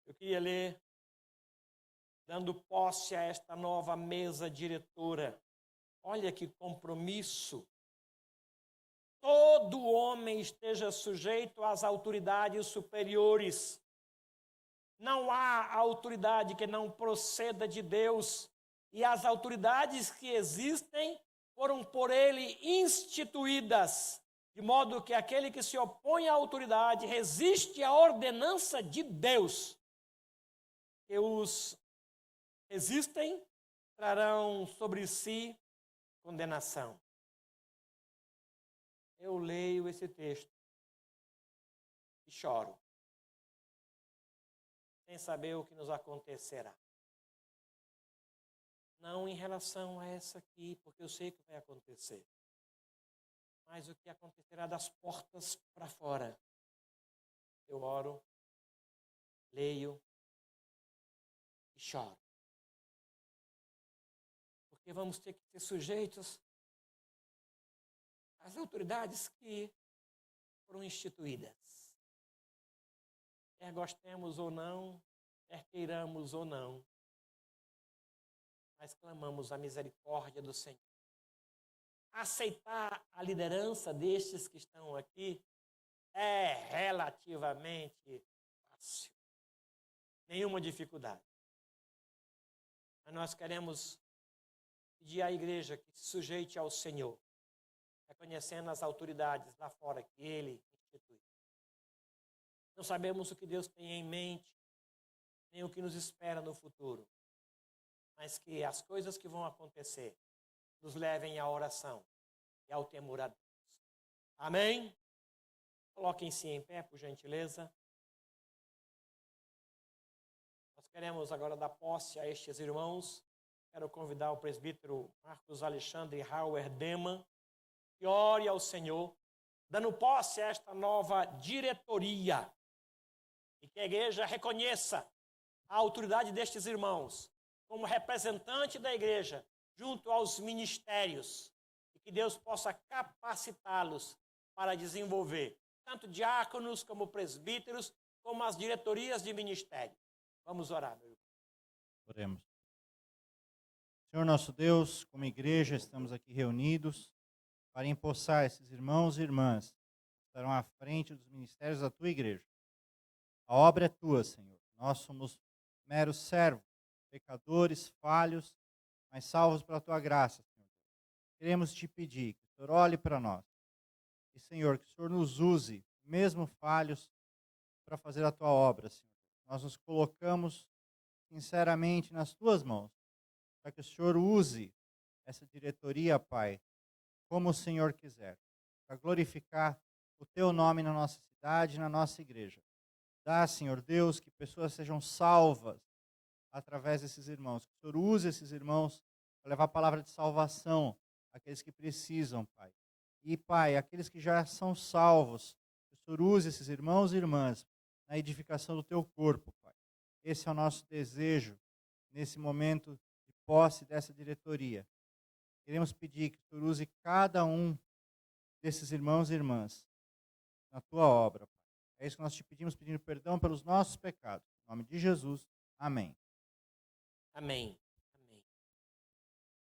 Eu queria ler, dando posse a esta nova mesa diretora. Olha que compromisso. Todo homem esteja sujeito às autoridades superiores. Não há autoridade que não proceda de Deus, e as autoridades que existem foram por ele instituídas, de modo que aquele que se opõe à autoridade resiste à ordenança de Deus. Que os resistem trarão sobre si condenação. Eu leio esse texto e choro, sem saber o que nos acontecerá. Não em relação a essa aqui, porque eu sei o que vai acontecer, mas o que acontecerá das portas para fora. Eu oro, leio e choro. Porque vamos ter que ser sujeitos às autoridades que foram instituídas. Quer gostemos ou não, quer queiramos ou não, mas clamamos a misericórdia do Senhor. Aceitar a liderança destes que estão aqui é relativamente fácil. Nenhuma dificuldade. Mas nós queremos pedir à igreja que se sujeite ao Senhor, reconhecendo as autoridades lá fora que Ele institui. Não sabemos o que Deus tem em mente, nem o que nos espera no futuro, mas que as coisas que vão acontecer nos levem à oração e ao temor a Deus. Amém? Coloquem-se em pé, por gentileza. Nós queremos agora dar posse a estes irmãos. Quero convidar o presbítero Marcos Alexandre Hauer Deman, que ore ao Senhor, dando posse a esta nova diretoria, e que a igreja reconheça a autoridade destes irmãos como representante da igreja junto aos ministérios, e que Deus possa capacitá-los para desenvolver tanto diáconos como presbíteros, como as diretorias de ministério. Vamos orar, meu irmão. Oremos. Senhor nosso Deus, como igreja estamos aqui reunidos para empossar esses irmãos e irmãs que estarão à frente dos ministérios da Tua igreja. A obra é Tua, Senhor. Nós somos meros servos, pecadores, falhos, mas salvos pela Tua graça, Senhor. Queremos Te pedir que o Senhor olhe para nós. E, Senhor, que o Senhor nos use mesmo falhos, para fazer a tua obra, Senhor. Nós nos colocamos sinceramente nas tuas mãos, para que o Senhor use essa diretoria, Pai, como o Senhor quiser, para glorificar o teu nome na nossa cidade, na nossa igreja. Dá, Senhor Deus, que pessoas sejam salvas através desses irmãos, que o Senhor use esses irmãos para levar a palavra de salvação àqueles que precisam, Pai. E, Pai, aqueles que já são salvos, que o Senhor use esses irmãos e irmãs na edificação do teu corpo, Pai. Esse é o nosso desejo nesse momento de posse dessa diretoria. Queremos pedir que o Senhor use cada um desses irmãos e irmãs na tua obra, Pai. É isso que nós te pedimos, pedindo perdão pelos nossos pecados. Em nome de Jesus, amém. Amém. Amém.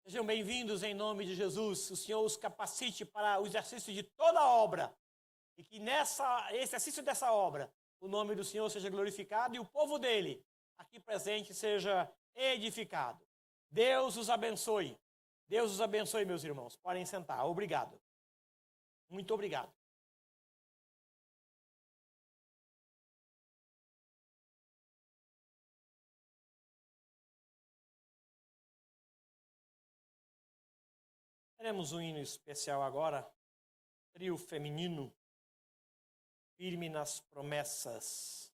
Sejam bem-vindos em nome de Jesus. O Senhor os capacite para o exercício de toda a obra. E que nesse exercício dessa obra, o nome do Senhor seja glorificado e o povo dele, aqui presente, seja edificado. Deus os abençoe. Deus os abençoe, meus irmãos. Podem sentar. Obrigado. Muito obrigado. Teremos um hino especial agora, trio feminino, firme nas promessas.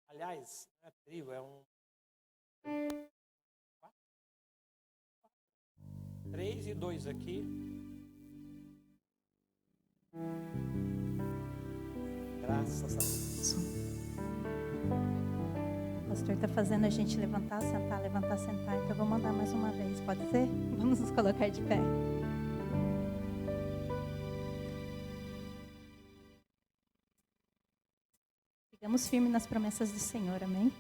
Aliás, não é trio, é um... 3 e 2 aqui. Graças a Deus. O pastor está fazendo a gente levantar, sentar, então eu vou mandar mais uma vez, pode ser? Vamos nos colocar de pé. Ficamos firmes nas promessas do Senhor, amém?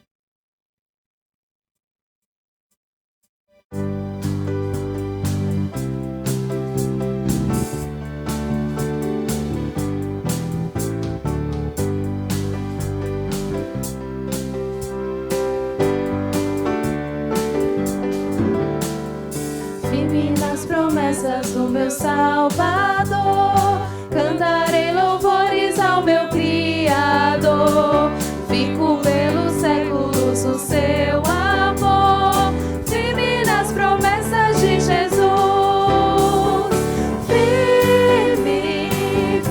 Promessas do meu Salvador, cantarei louvores ao meu Criador, fico pelos séculos no seu amor, firme nas promessas de Jesus, firme,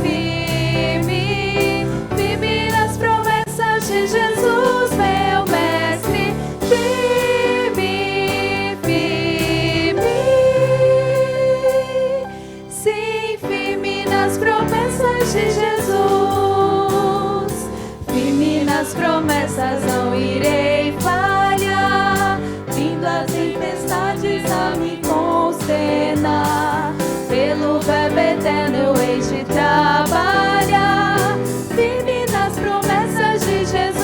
firme, firme nas promessas de Jesus, meu mestre, firme, firme. Sim, firme nas promessas de Jesus, firme nas promessas não irei falhar, vindo as tempestades a me consternar, pelo verbo eterno eu hei de trabalhar, firme nas promessas de Jesus,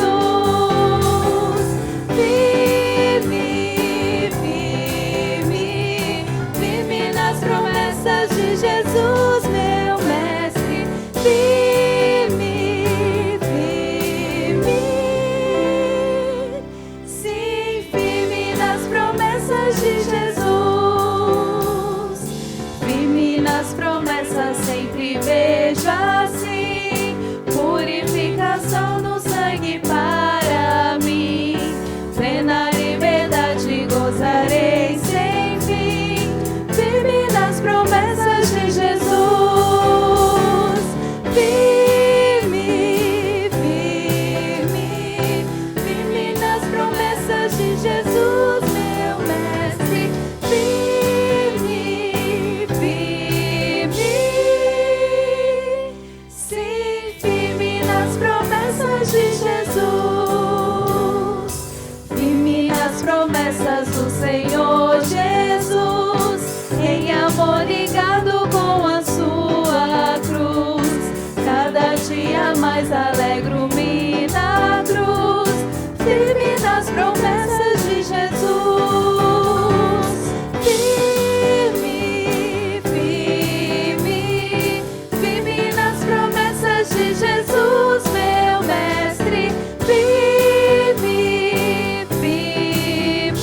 firme, firme, firme nas promessas de Jesus, meu mestre, firme, firme, sim, firme nas promessas de Jesus, firme nas promessas sempre vejo assim, purificação no sangue para mim, plena liberdade gozarei sem fim, firme nas promessas de Jesus, firme, firme, firme nas promessas de Jesus, meu mestre, firme, firme, sim, firme nas promessas de Jesus, firme nas promessas do Senhor Jesus, em amor ligado com a sua cruz, cada dia mais alegro-me na cruz, firme nas promessas de Jesus, firme, firme, firme nas promessas de Jesus, meu mestre, firme, firme,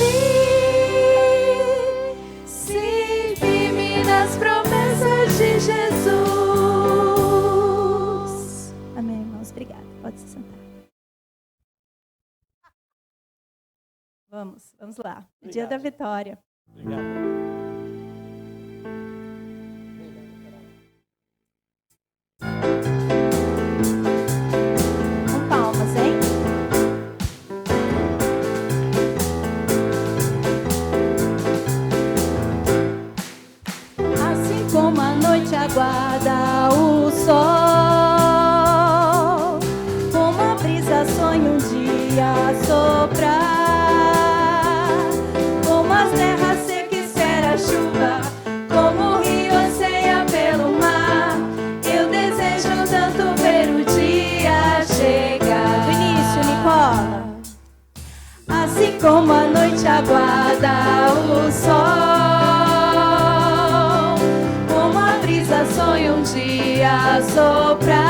Vamos lá. O dia da vitória. Obrigado. Com palmas, hein? Assim como a noite aguarda o sol, como a brisa sonha um dia soprar, como as terras secas espera a chuva, como o rio anseia pelo mar, eu desejo tanto ver o dia chegar. Do início, Nicola. Assim como a noite aguarda o sol, como a brisa sonha um dia soprar,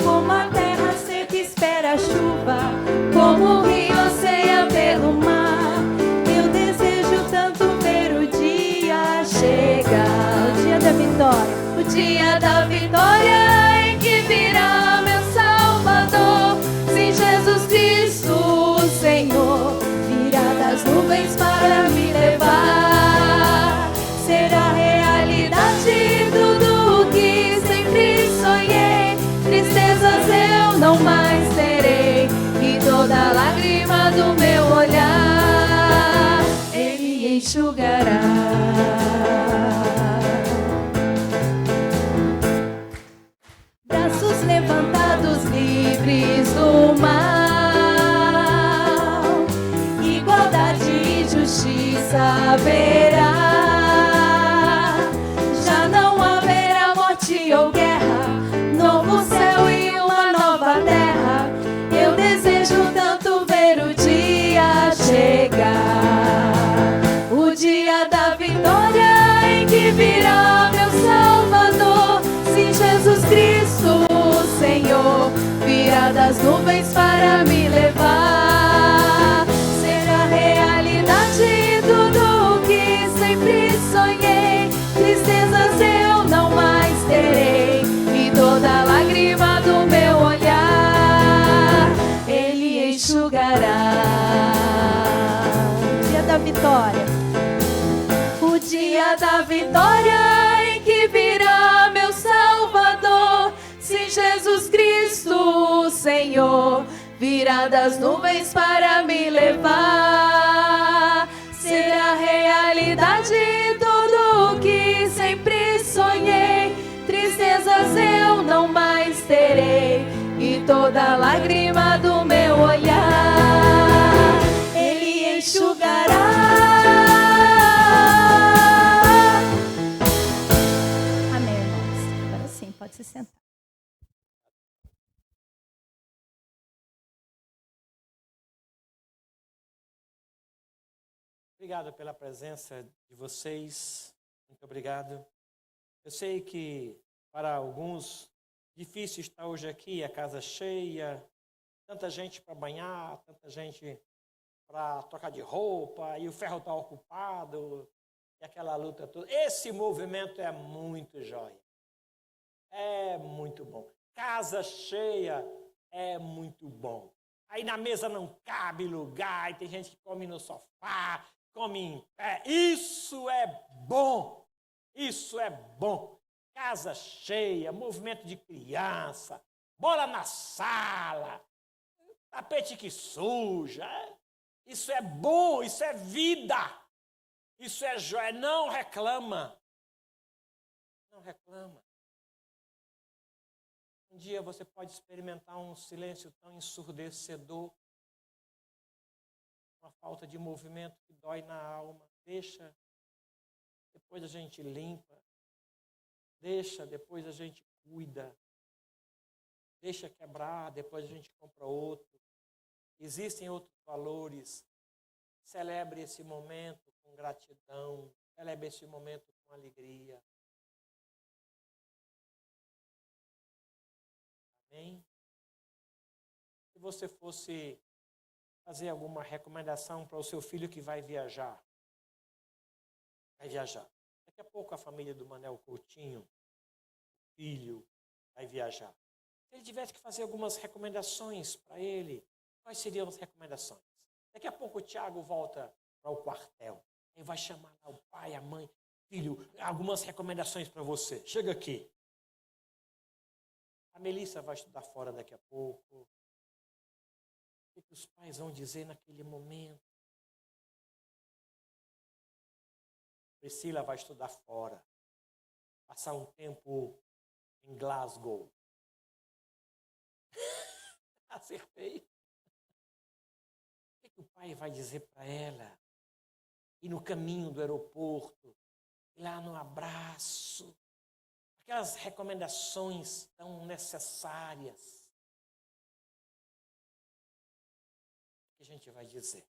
como a terra seca espera a chuva, como o rio anseia pelo mar, eu desejo tanto ver o dia chegar. O dia da vitória. O dia da vitória em que virá meu Salvador, sim, Jesus Cristo, o Senhor, virá das nuvens para me levar. Será realidade tudo o que sempre sonhei, tristezas eu não mais terei, e toda lágrima do meu olhar Ele enxugará. Braços levantados, livres do mal, igualdade e justiça haverá. Já não haverá morte ou guerra, novo céu e uma nova terra, eu desejo tanto ver o dia chegar. O dia da vitória em que virá meu Salvador, sim, Jesus Cristo, o Senhor, virá das nuvens para me levar. Será realidade tudo o que sempre sonhei, tristezas eu não mais terei, e toda lágrima do meu olhar Ele enxugará. Dia da vitória. O dia da vitória em que virá meu Salvador, sim, Jesus Cristo, o Senhor, virá das nuvens para me levar. Será realidade tudo o que sempre sonhei, tristezas eu não mais terei, e toda lágrima do meu olhar Ele enxugará. Amém, irmãos. Agora sim, pode se sentar. Obrigado pela presença de vocês. Muito obrigado. Eu sei que para alguns difícil estar hoje aqui, a casa cheia, tanta gente para banhar, tanta gente para trocar de roupa, e o ferro está ocupado, e aquela luta toda. Esse movimento é muito jóia. É muito bom. Casa cheia é muito bom. Aí na mesa não cabe lugar, e tem gente que come no sofá, come em pé. Isso é bom. Isso é bom. Casa cheia, movimento de criança, bola na sala, tapete que suja. Isso é bom, isso é vida. Isso é joia. Não reclama. Não reclama. Um dia você pode experimentar um silêncio tão ensurdecedor, uma falta de movimento que dói na alma. Deixa, depois a gente limpa. Deixa, depois a gente cuida. Deixa quebrar, depois a gente compra outro. Existem outros valores. Celebre esse momento com gratidão. Celebre esse momento com alegria. Amém? Se você fosse fazer alguma recomendação para o seu filho que vai viajar. Daqui a pouco a família do Manel Coutinho, o filho, vai viajar. Se ele tivesse que fazer algumas recomendações para ele, quais seriam as recomendações? Daqui a pouco o Tiago volta para o quartel. Aí vai chamar lá o pai, a mãe. Filho, algumas recomendações para você. Chega aqui. A Melissa vai estudar fora daqui a pouco. O que os pais vão dizer naquele momento? Priscila vai estudar fora. Passar um tempo em Glasgow. Acertei. O que o pai vai dizer para ela? E no caminho do aeroporto, e lá no abraço, aquelas recomendações tão necessárias. O que a gente vai dizer?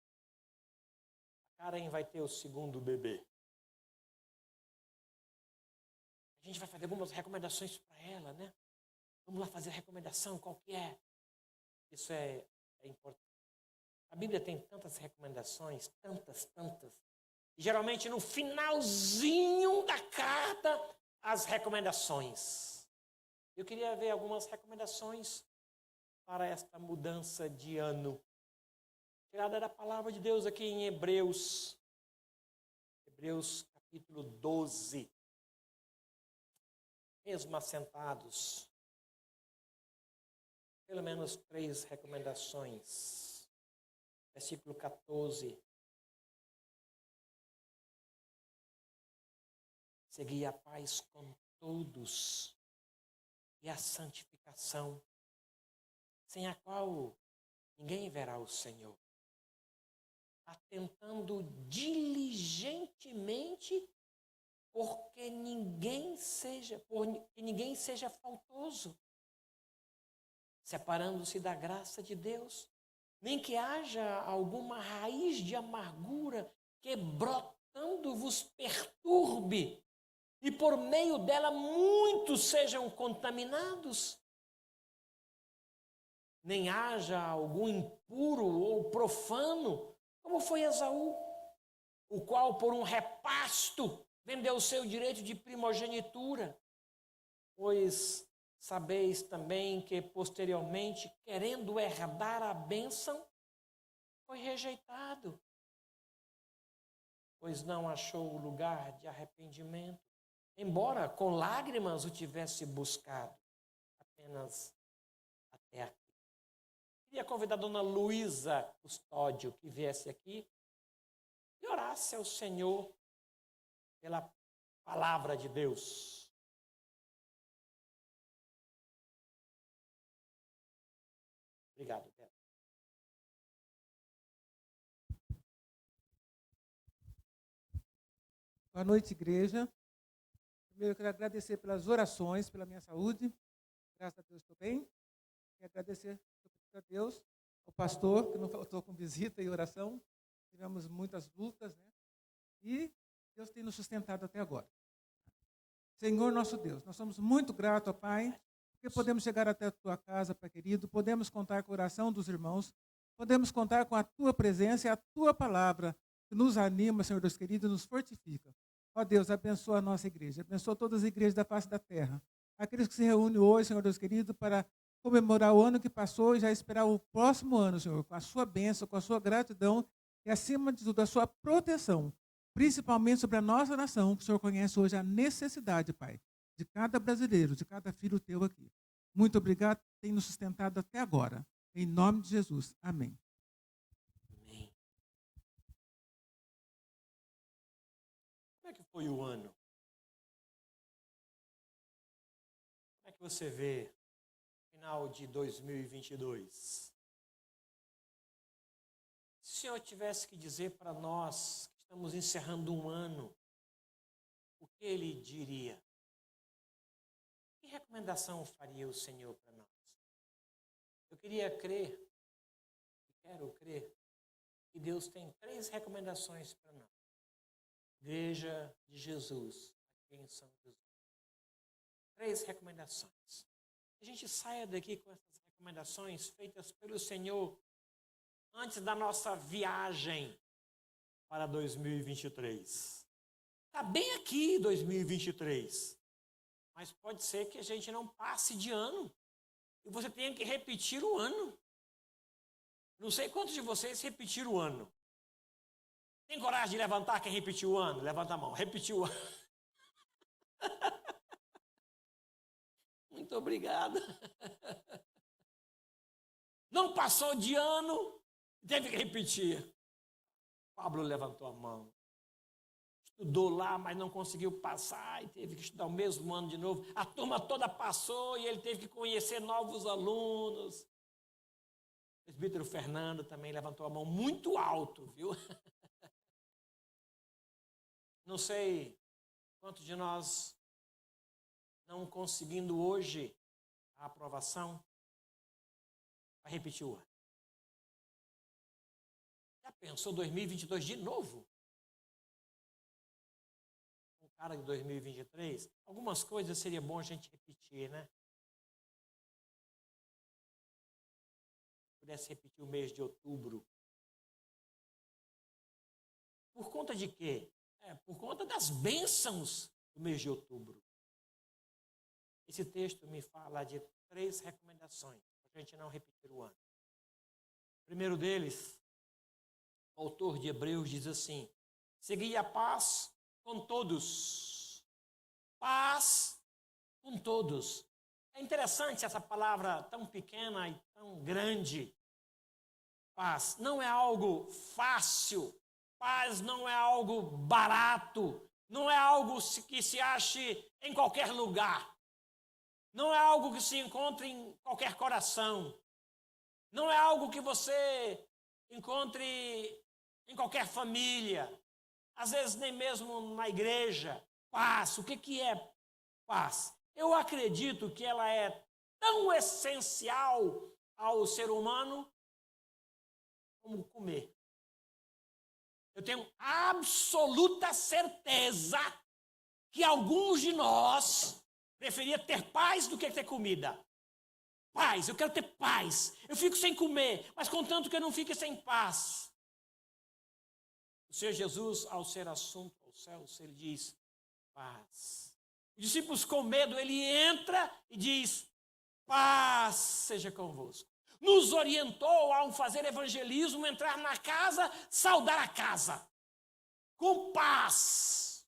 A Karen vai ter o segundo bebê. A gente vai fazer algumas recomendações para ela, né? Vamos lá fazer a recomendação, qual que é? Isso é importante. A Bíblia tem tantas recomendações, tantas. E geralmente no finalzinho da carta, as recomendações. Eu queria ver algumas recomendações para esta mudança de ano. Tirada da palavra de Deus aqui em Hebreus. Hebreus capítulo 12. Mesmo assentados. Pelo menos 3 recomendações. Versículo 14. Segui a paz com todos e a santificação, sem a qual ninguém verá o Senhor. Atentando diligentemente porque ninguém seja faltoso, separando-se da graça de Deus, nem que haja alguma raiz de amargura que brotando vos perturbe, e por meio dela muitos sejam contaminados. Nem haja algum impuro ou profano, como foi Esaú, o qual por um repasto vendeu o seu direito de primogenitura. Pois sabeis também que posteriormente, querendo herdar a bênção, foi rejeitado, pois não achou lugar de arrependimento, embora com lágrimas o tivesse buscado, apenas até aqui. Queria convidar a dona Luísa Custódio que viesse aqui e orasse ao Senhor pela palavra de Deus. Obrigado, Beto. Boa noite, igreja. Primeiro, eu quero agradecer pelas orações, pela minha saúde. Graças a Deus estou bem. Quero agradecer a Deus, ao pastor, que não faltou com visita e oração. Tivemos muitas lutas, né? E Deus tem nos sustentado até agora. Senhor nosso Deus, nós somos muito gratos, ó Pai, porque podemos chegar até a Tua casa, Pai querido, podemos contar com a oração dos irmãos, podemos contar com a Tua presença e a Tua palavra, que nos anima, Senhor Deus querido, nos fortifica. Ó Deus, abençoa a nossa igreja, abençoa todas as igrejas da face da terra. Aqueles que se reúnem hoje, Senhor Deus querido, para comemorar o ano que passou e já esperar o próximo ano, Senhor, com a sua bênção, com a sua gratidão e, acima de tudo, a sua proteção, principalmente sobre a nossa nação, que o Senhor conhece hoje a necessidade, Pai, de cada brasileiro, de cada filho teu aqui. Muito obrigado por ter nos sustentado até agora. Em nome de Jesus. Amém. Amém. Como é que foi o ano? Como é que você vê o final de 2022? Se o Senhor tivesse que dizer para nós que estamos encerrando um ano, o que Ele diria? Que recomendação faria o Senhor para nós? Eu queria crer, e quero crer, que Deus tem 3 recomendações para nós. Igreja de Jesus, aqui em São Jesus. 3 recomendações. A gente saia daqui com essas recomendações feitas pelo Senhor antes da nossa viagem para 2023. Está bem aqui 2023, mas pode ser que a gente não passe de ano e você tenha que repetir o ano. Não sei quantos de vocês repetiram o ano. Tem coragem de levantar quem repetiu o ano? Levanta a mão. Repetiu o ano. Muito obrigado. Não passou de ano, teve que repetir. Pablo levantou a mão. Estudou lá, mas não conseguiu passar e teve que estudar o mesmo ano de novo. A turma toda passou e ele teve que conhecer novos alunos. O presbítero Fernando também levantou a mão muito alto, viu? Não sei quantos de nós não conseguindo hoje a aprovação, vai repetir o ano. Já pensou 2022 de novo? O cara de 2023, algumas coisas seria bom a gente repetir, né? Se pudesse repetir o mês de outubro. Por conta de quê? Por conta das bênçãos do mês de outubro. Esse texto me fala de 3 recomendações para a gente não repetir o ano. O primeiro deles, o autor de Hebreus diz assim: segui a paz com todos. Paz com todos. É interessante essa palavra tão pequena e tão grande. Paz não é algo fácil. Paz não é algo barato. Não é algo que se ache em qualquer lugar. Não é algo que se encontre em qualquer coração. Não é algo que você encontre em qualquer família. Às vezes nem mesmo na igreja. Paz, o que é paz? Eu acredito que ela é tão essencial ao ser humano como comer. Eu tenho absoluta certeza que alguns de nós preferia ter paz do que ter comida. Paz, eu quero ter paz. Eu fico sem comer, mas contanto que eu não fique sem paz. O Senhor Jesus, ao ser assunto aos céus, ele diz paz. Os discípulos com medo, ele entra e diz paz seja convosco. Nos orientou ao fazer evangelismo, entrar na casa, saudar a casa. Com paz.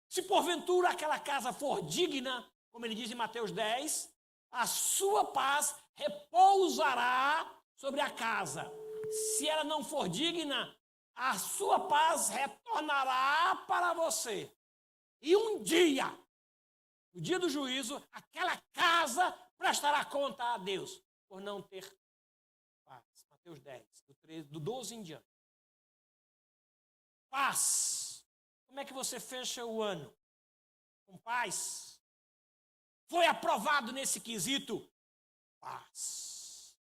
Se porventura aquela casa for digna, como ele diz em Mateus 10, a sua paz repousará sobre a casa. Se ela não for digna, a sua paz retornará para você. E um dia, no dia do juízo, aquela casa prestará conta a Deus por não ter paz. Mateus 10, do 12 em diante. Paz. Como é que você fecha o ano? Com paz. Foi aprovado nesse quesito? Paz.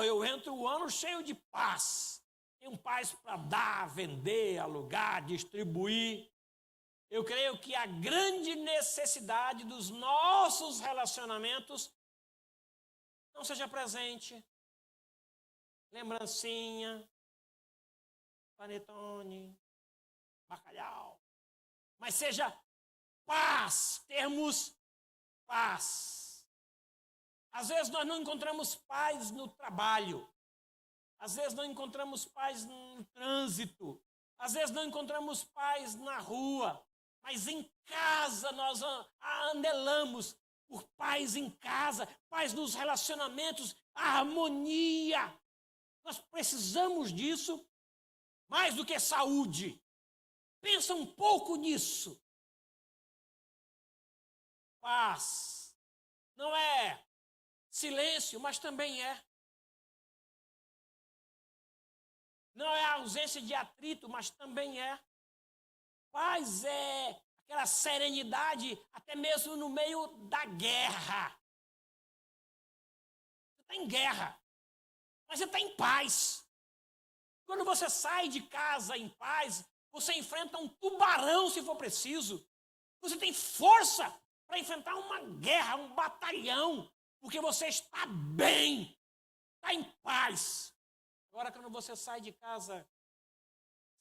Eu entro o ano cheio de paz. Tenho paz para dar, vender, alugar, distribuir. Eu creio que a grande necessidade dos nossos relacionamentos não seja presente, lembrancinha, panetone, bacalhau, mas seja paz, termos paz. Às vezes nós não encontramos paz no trabalho, às vezes não encontramos paz no trânsito, às vezes não encontramos paz na rua, mas em casa nós anelamos por paz em casa, paz nos relacionamentos, harmonia. Nós precisamos disso mais do que saúde. Pensa um pouco nisso. Paz não é silêncio, mas também é. Não é a ausência de atrito, mas também é. Paz é aquela serenidade até mesmo no meio da guerra. Você está em guerra, mas você está em paz. Quando você sai de casa em paz, você enfrenta um tubarão se for preciso. Você tem força para enfrentar uma guerra, um batalhão, porque você está bem, está em paz. Agora, quando você sai de casa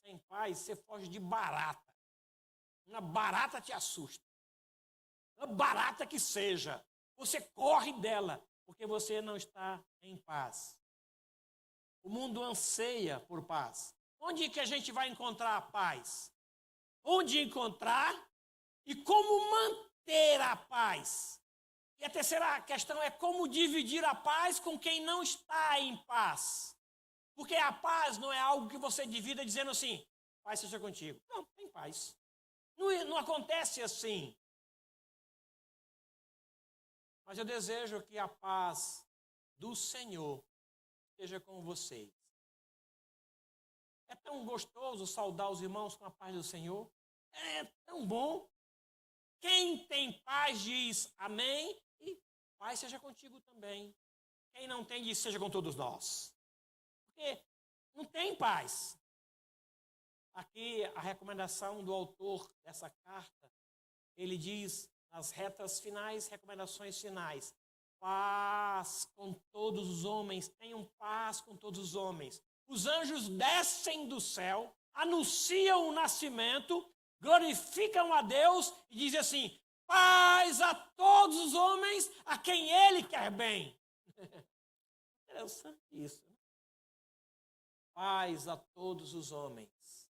sem paz, você foge de barata. Uma barata te assusta. Uma barata que seja. Você corre dela, porque você não está em paz. O mundo anseia por paz. Onde que a gente vai encontrar a paz? Onde encontrar e como manter a paz. E a terceira questão é como dividir a paz com quem não está em paz. Porque a paz não é algo que você divida dizendo assim, paz seja contigo. Não, tem paz. Não acontece assim. Mas eu desejo que a paz do Senhor esteja com vocês. É tão gostoso saudar os irmãos com a paz do Senhor. É tão bom. Quem tem paz diz amém e paz seja contigo também. Quem não tem diz seja com todos nós. Porque não tem paz. Aqui a recomendação do autor dessa carta, ele diz nas retas finais, recomendações finais, paz com todos os homens, tenham paz com todos os homens. Os anjos descem do céu, anunciam o nascimento, glorificam a Deus e dizem assim, paz a todos os homens a quem Ele quer bem. Interessante isso. Né? Paz a todos os homens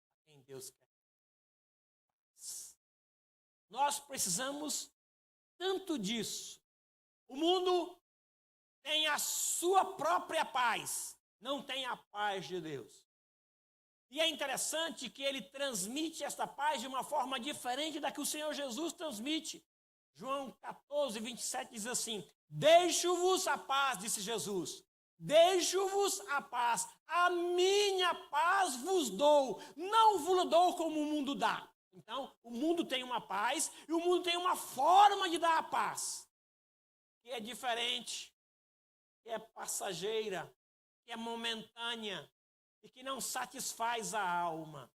a quem Deus quer paz. Nós precisamos tanto disso. O mundo tem a sua própria paz, não tem a paz de Deus. E é interessante que ele transmite esta paz de uma forma diferente da que o Senhor Jesus transmite. João 14, 27 diz assim, deixo-vos a paz, disse Jesus, deixo-vos a paz, a minha paz vos dou, não vos dou como o mundo dá. Então, o mundo tem uma paz e o mundo tem uma forma de dar a paz, que é diferente, que é passageira, que é momentânea e que não satisfaz a alma.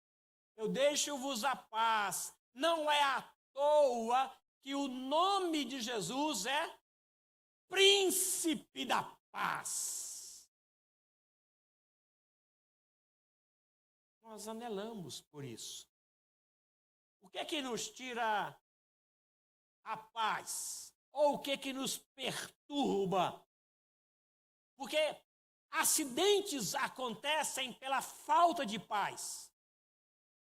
Eu deixo-vos a paz. Não é à toa que o nome de Jesus é Príncipe da Paz. Nós anelamos por isso. O que é que nos tira a paz? Ou o que é que nos perturba? Porque acidentes acontecem pela falta de paz.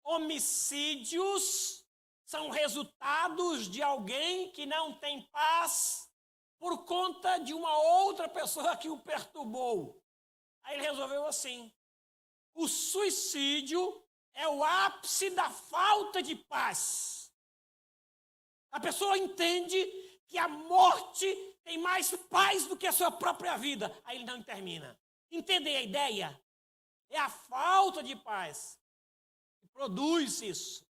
Homicídios são resultados de alguém que não tem paz por conta de uma outra pessoa que o perturbou. Aí ele resolveu assim. O suicídio é o ápice da falta de paz. A pessoa entende que a morte tem mais paz do que a sua própria vida. Aí ele não termina. Entendem a ideia? É a falta de paz que produz isso.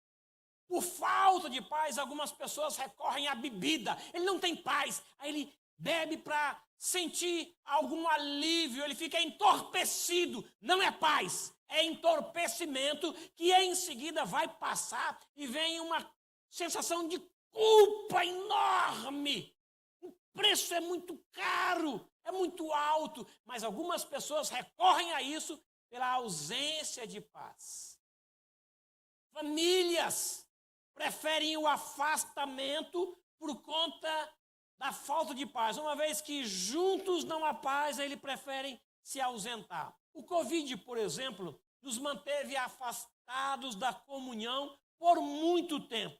Por falta de paz, algumas pessoas recorrem à bebida. Ele não tem paz. Aí ele bebe para sentir algum alívio. Ele fica entorpecido. Não é paz. É entorpecimento que em seguida vai passar e vem uma sensação de culpa enorme. O preço é muito caro, é muito alto, mas algumas pessoas recorrem a isso pela ausência de paz. Famílias preferem o afastamento por conta da falta de paz. Uma vez que juntos não há paz, eles preferem se ausentar. O Covid, por exemplo, nos manteve afastados da comunhão por muito tempo.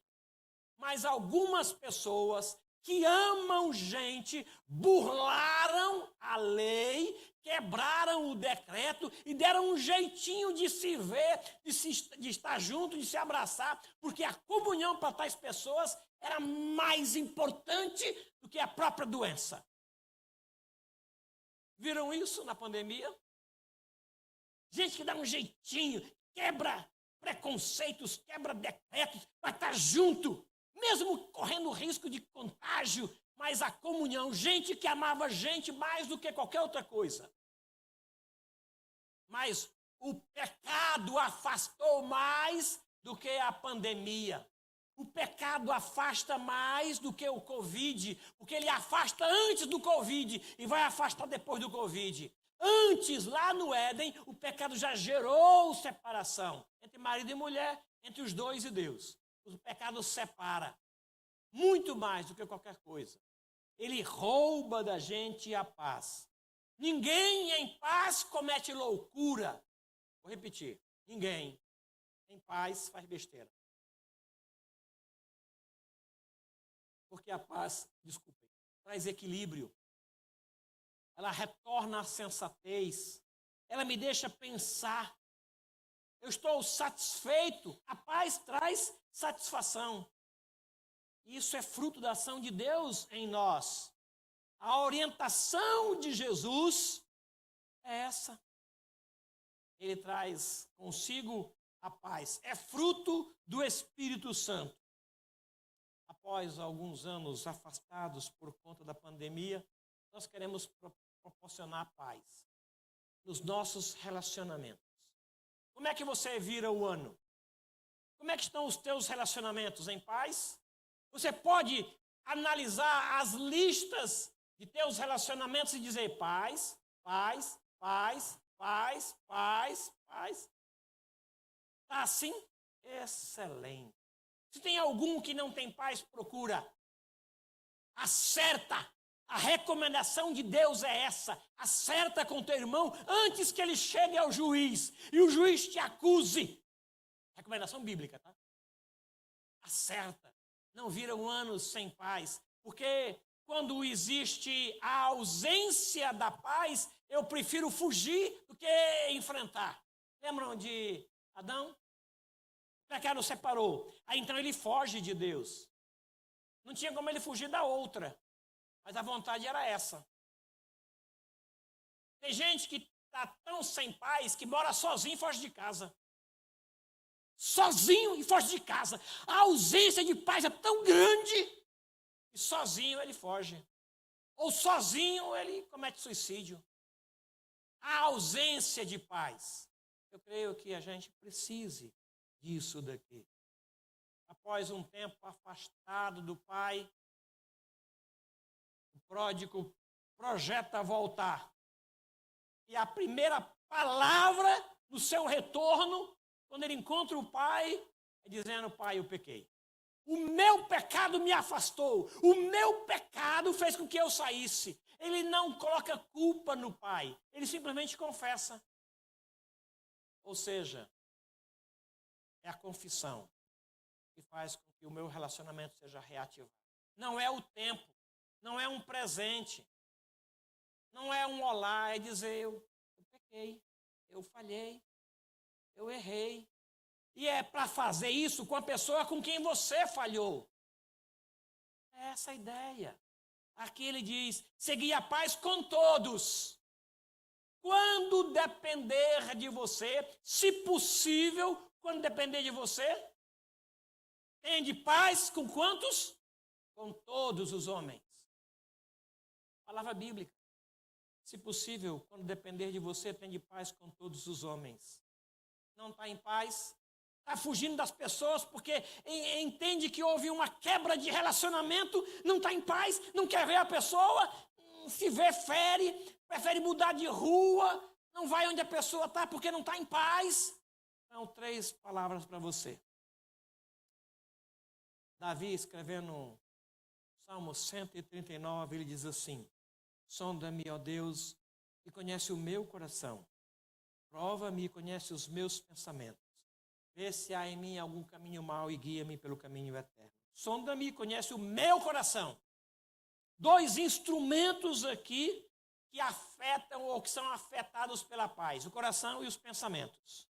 Mas algumas pessoas que amam gente burlaram a lei, quebraram o decreto e deram um jeitinho de se ver, de estar junto, de se abraçar, porque a comunhão para tais pessoas era mais importante do que a própria doença. Viram isso na pandemia? Gente que dá um jeitinho, quebra preconceitos, quebra decretos, para estar junto, mesmo correndo risco de contágio, mas a comunhão, gente que amava gente mais do que qualquer outra coisa. Mas o pecado afastou mais do que a pandemia. O pecado afasta mais do que o Covid, porque ele afasta antes do Covid e vai afastar depois do Covid. Antes, lá no Éden, o pecado já gerou separação entre marido e mulher, entre os dois e Deus. O pecado separa muito mais do que qualquer coisa. Ele rouba da gente a paz. Ninguém em paz comete loucura. Vou repetir. Ninguém em paz faz besteira. Porque a paz, desculpem, traz equilíbrio. Ela retorna à sensatez. Ela me deixa pensar. Eu estou satisfeito. A paz traz satisfação. Isso é fruto da ação de Deus em nós. A orientação de Jesus é essa. Ele traz consigo a paz. É fruto do Espírito Santo. Após alguns anos afastados por conta da pandemia, nós queremos proporcionar paz nos nossos relacionamentos. Como é que você vira o ano? Como é que estão os teus relacionamentos? Em paz? Você pode analisar as listas de teus relacionamentos e dizer paz, paz, paz, paz, paz, paz. Está assim? Excelente. Se tem algum que não tem paz, procura. Acerta. A recomendação de Deus é essa. Acerta com teu irmão antes que ele chegue ao juiz e o juiz te acuse. Recomendação bíblica, tá? Acerta. Não vira um ano sem paz. Porque quando existe a ausência da paz, eu prefiro fugir do que enfrentar. Lembram de Adão? O pecado separou. Aí então ele foge de Deus. Não tinha como ele fugir da outra. Mas a vontade era essa. Tem gente que está tão sem paz que mora sozinho e foge de casa. Sozinho e foge de casa. A ausência de paz é tão grande que sozinho ele foge. Ou sozinho ele comete suicídio. A ausência de paz. Eu creio que a gente precise disso daqui. Após um tempo afastado do pai, o pródigo projeta voltar. E a primeira palavra no seu retorno, quando ele encontra o pai, é dizendo: pai, eu pequei. O meu pecado me afastou. O meu pecado fez com que eu saísse. Ele não coloca culpa no pai. Ele simplesmente confessa. Ou seja, é a confissão que faz com que o meu relacionamento seja reativado. Não é o tempo. Não é um presente. Não é um olá. É dizer: eu pequei. Eu falhei. Eu errei. E é para fazer isso com a pessoa com quem você falhou. É essa a ideia. Aqui ele diz: segui a paz com todos. Quando depender de você, se possível, quando depender de você, tende paz com quantos? Com todos os homens. Palavra bíblica. Se possível, quando depender de você, tende paz com todos os homens. Não está em paz? Está fugindo das pessoas porque entende que houve uma quebra de relacionamento, não está em paz, não quer ver a pessoa, se vê, fere, prefere mudar de rua, não vai onde a pessoa está porque não está em paz. Então, 3 palavras para você. Davi, escrevendo Salmo 139, ele diz assim: sonda-me, ó Deus, e conhece o meu coração. Prova-me e conhece os meus pensamentos. Vê se há em mim algum caminho mau e guia-me pelo caminho eterno. Sonda-me e conhece o meu coração. 2 instrumentos aqui que afetam ou que são afetados pela paz: o coração e os pensamentos.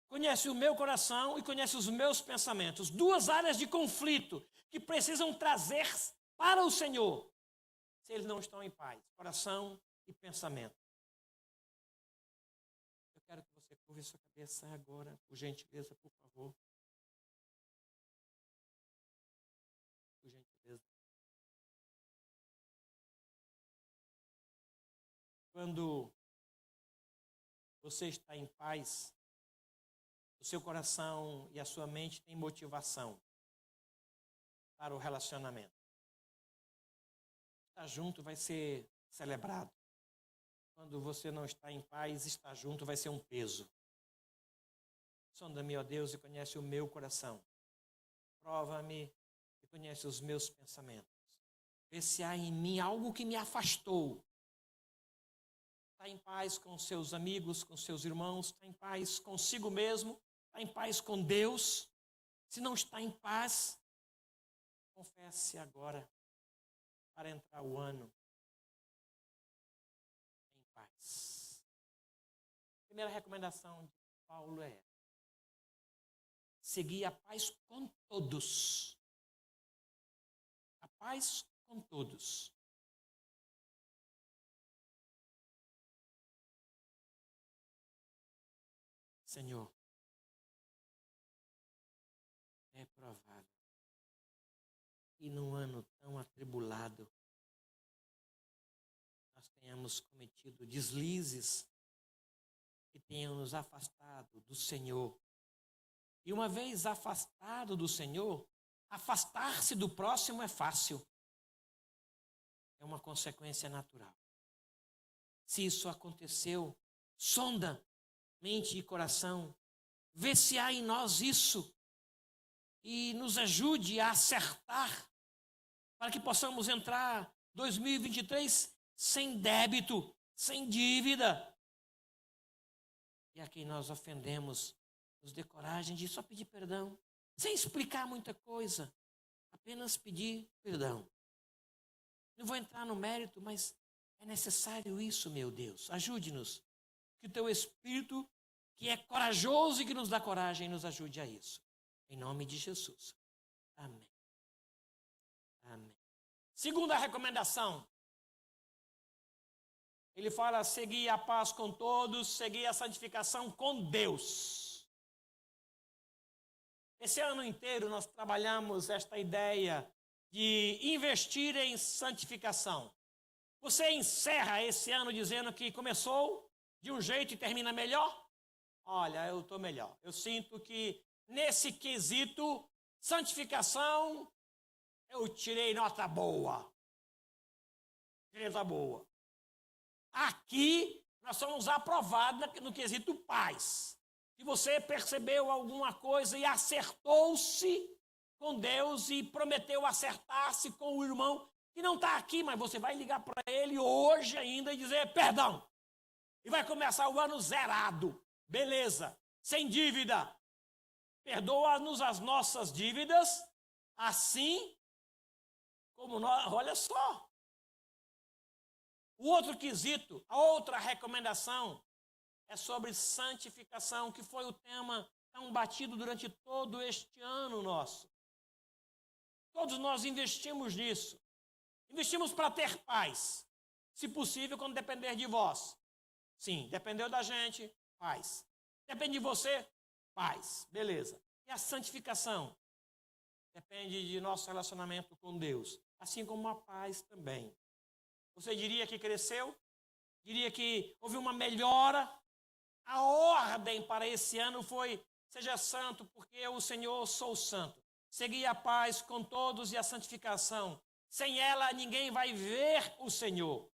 Conhece o meu coração e conhece os meus pensamentos. 2 áreas de conflito que precisam trazer para o Senhor, se eles não estão em paz: coração e pensamento. Eu quero que você curve sua cabeça agora, por gentileza, por favor. Por gentileza. Quando você está em paz, o seu coração e a sua mente têm motivação para o relacionamento. Estar junto vai ser celebrado. Quando você não está em paz, estar junto vai ser um peso. Sonda-me, ó Deus, e conhece o meu coração. Prova-me e conhece os meus pensamentos. Vê se há em mim algo que me afastou está em paz com seus amigos, com seus irmãos, está em paz consigo mesmo, está em paz com Deus. Se não está em paz, confesse agora para entrar o ano em paz. A primeira recomendação de Paulo é seguir a paz com todos. A paz com todos. Senhor, é provável que num ano tão atribulado nós tenhamos cometido deslizes que tenham nos afastado do Senhor. E uma vez afastado do Senhor, afastar-se do próximo é fácil. É uma consequência natural. Se isso aconteceu, sonda mente e coração, vê se há em nós isso e nos ajude a acertar para que possamos entrar 2023 sem débito, sem dívida. E a quem nós ofendemos, nos dê coragem de só pedir perdão, sem explicar muita coisa, apenas pedir perdão. Não vou entrar no mérito, mas é necessário isso, meu Deus. Ajude-nos. Que o teu Espírito, que é corajoso e que nos dá coragem, nos ajude a isso. Em nome de Jesus. Amém. Amém. Segunda recomendação. Ele fala seguir a paz com todos, seguir a santificação com Deus. Esse ano inteiro nós trabalhamos esta ideia de investir em santificação. Você encerra esse ano dizendo que começou de um jeito e termina melhor? Olha, eu estou melhor. Eu sinto que nesse quesito, santificação, eu tirei nota boa. Tirei nota boa. Aqui, nós somos aprovados no quesito paz. Se você percebeu alguma coisa e acertou-se com Deus e prometeu acertar-se com o irmão que não está aqui, mas você vai ligar para ele hoje ainda e dizer perdão. E vai começar o ano zerado. Beleza. Sem dívida. Perdoa-nos as nossas dívidas, assim como nós. Olha só. O outro quesito, a outra recomendação é sobre santificação, que foi o tema tão batido durante todo este ano nosso. Todos nós investimos nisso. Investimos para ter paz. Se possível, quando depender de vós. Sim, dependeu da gente, paz. Depende de você, paz. Beleza. E a santificação? Depende de nosso relacionamento com Deus. Assim como a paz também. Você diria que cresceu? Diria que houve uma melhora? A ordem para esse ano foi: seja santo, porque eu, o Senhor, sou santo. Segui a paz com todos e a santificação. Sem ela, ninguém vai ver o Senhor.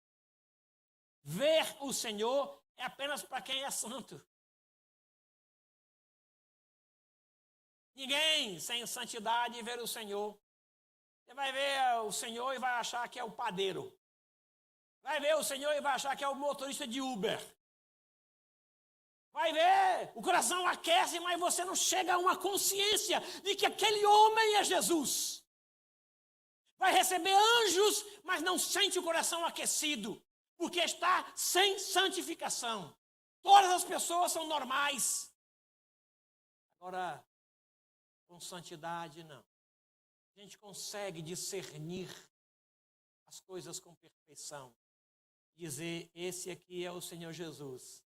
Ver o Senhor é apenas para quem é santo. Ninguém sem santidade vê o Senhor. Você vai ver o Senhor e vai achar que é o padeiro. Vai ver o Senhor e vai achar que é o motorista de Uber. Vai ver, o coração aquece, mas você não chega a uma consciência de que aquele homem é Jesus. Vai receber anjos, mas não sente o coração aquecido, porque está sem santificação. Todas as pessoas são normais. Agora, com santidade, não. A gente consegue discernir as coisas com perfeição. Dizer, esse aqui é o Senhor Jesus.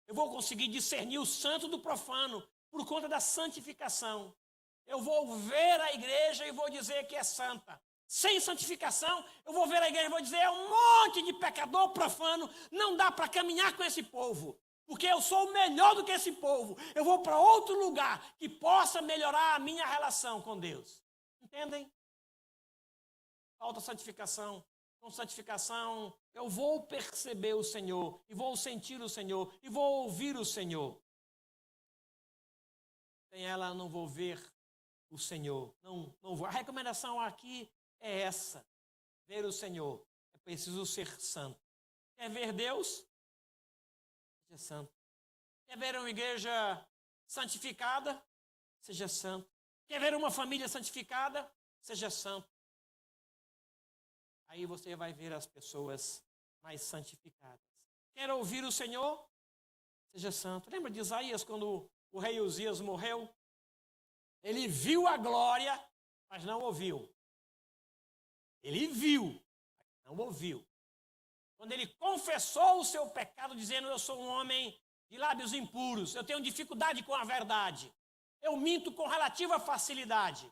Eu vou conseguir discernir o santo do profano por conta da santificação. Eu vou ver a igreja e vou dizer que é santa. Sem santificação, eu vou ver a igreja e vou dizer, é um monte de pecador profano, não dá para caminhar com esse povo, porque eu sou melhor do que esse povo. Eu vou para outro lugar que possa melhorar a minha relação com Deus. Entendem? Falta santificação. Com santificação, eu vou perceber o Senhor, e vou sentir o Senhor, e vou ouvir o Senhor. Sem ela, eu não vou ver o Senhor. Não vou. A recomendação aqui é essa: ver o Senhor. É preciso ser santo. Quer ver Deus? seja santo. Quer ver uma igreja santificada? Seja santo. Quer ver uma família santificada? Seja santo. Aí você vai ver as pessoas mais santificadas. Quer ouvir o Senhor? Seja santo. Lembra de Isaías, quando o rei Uzias morreu? Ele viu a glória, mas não ouviu. Ele viu, mas não ouviu. Quando ele confessou o seu pecado, dizendo: eu sou um homem de lábios impuros, eu tenho dificuldade com a verdade, eu minto com relativa facilidade,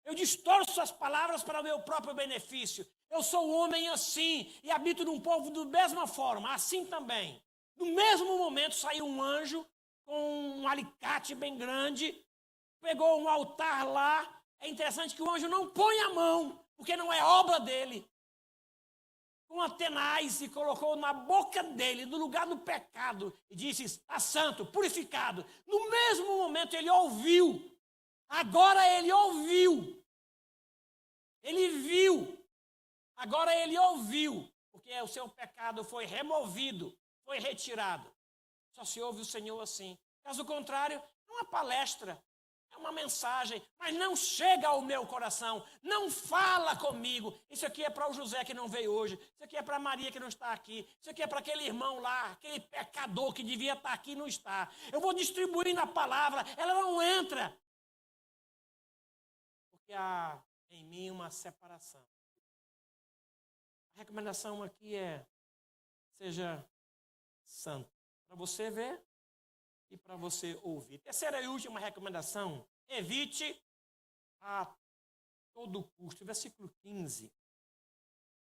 eu distorço as palavras para o meu próprio benefício, eu sou um homem assim e habito num povo da mesma forma, assim também. No mesmo momento saiu um anjo com um alicate bem grande, pegou um altar lá. É interessante que o anjo não põe a mão, porque não é obra dele. Com a tenaz e colocou na boca dele, no lugar do pecado, e disse: está santo, purificado. No mesmo momento ele ouviu. Agora ele ouviu. Ele viu. Agora ele ouviu. Porque o seu pecado foi removido, foi retirado. Só se ouve o Senhor assim. Caso contrário, é uma palestra, é uma mensagem, mas não chega ao meu coração, não fala comigo. Isso aqui é para o José que não veio hoje, isso aqui é para a Maria que não está aqui, isso aqui é para aquele irmão lá, aquele pecador que devia estar aqui e não está. Eu vou distribuindo a palavra, ela não entra. Porque há em mim uma separação. A recomendação aqui é: seja santo, para você ver e para você ouvir. Terceira e última recomendação: evite a todo custo. Versículo 15.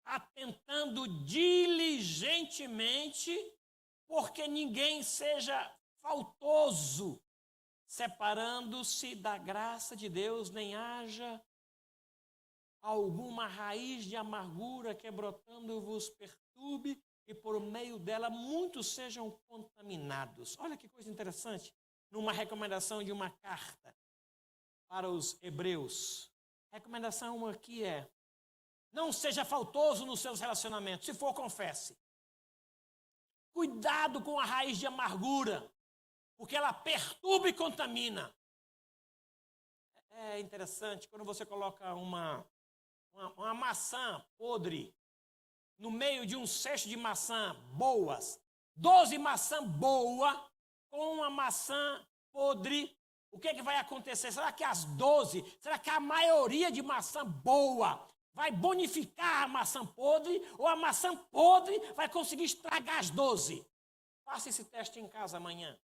Atentando diligentemente, porque ninguém seja faltoso, separando-se da graça de Deus, nem haja alguma raiz de amargura que brotando vos perturbe, e por meio dela muitos sejam contaminados. Olha que coisa interessante, numa recomendação de uma carta para os hebreus. A recomendação aqui é: não seja faltoso nos seus relacionamentos, se for, confesse. Cuidado com a raiz de amargura, porque ela perturba e contamina. É interessante, quando você coloca uma maçã podre no meio de um cesto de maçã boas, 12 maçãs boas com uma maçã podre, o que vai acontecer? Será que as 12, será que a maioria de maçã boa vai bonificar a maçã podre, ou a maçã podre vai conseguir estragar as 12? Faça esse teste em casa amanhã.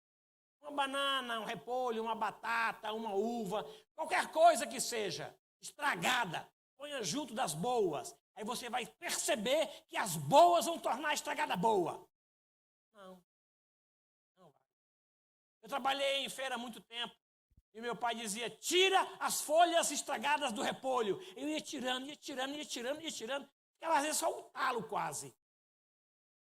Uma banana, um repolho, uma batata, uma uva, qualquer coisa que seja estragada, ponha junto das boas. Aí você vai perceber que as boas vão tornar a estragada boa. Não vai. Eu trabalhei em feira há muito tempo. E meu pai dizia: tira as folhas estragadas do repolho. Eu ia tirando. Ficava às vezes só um talo quase.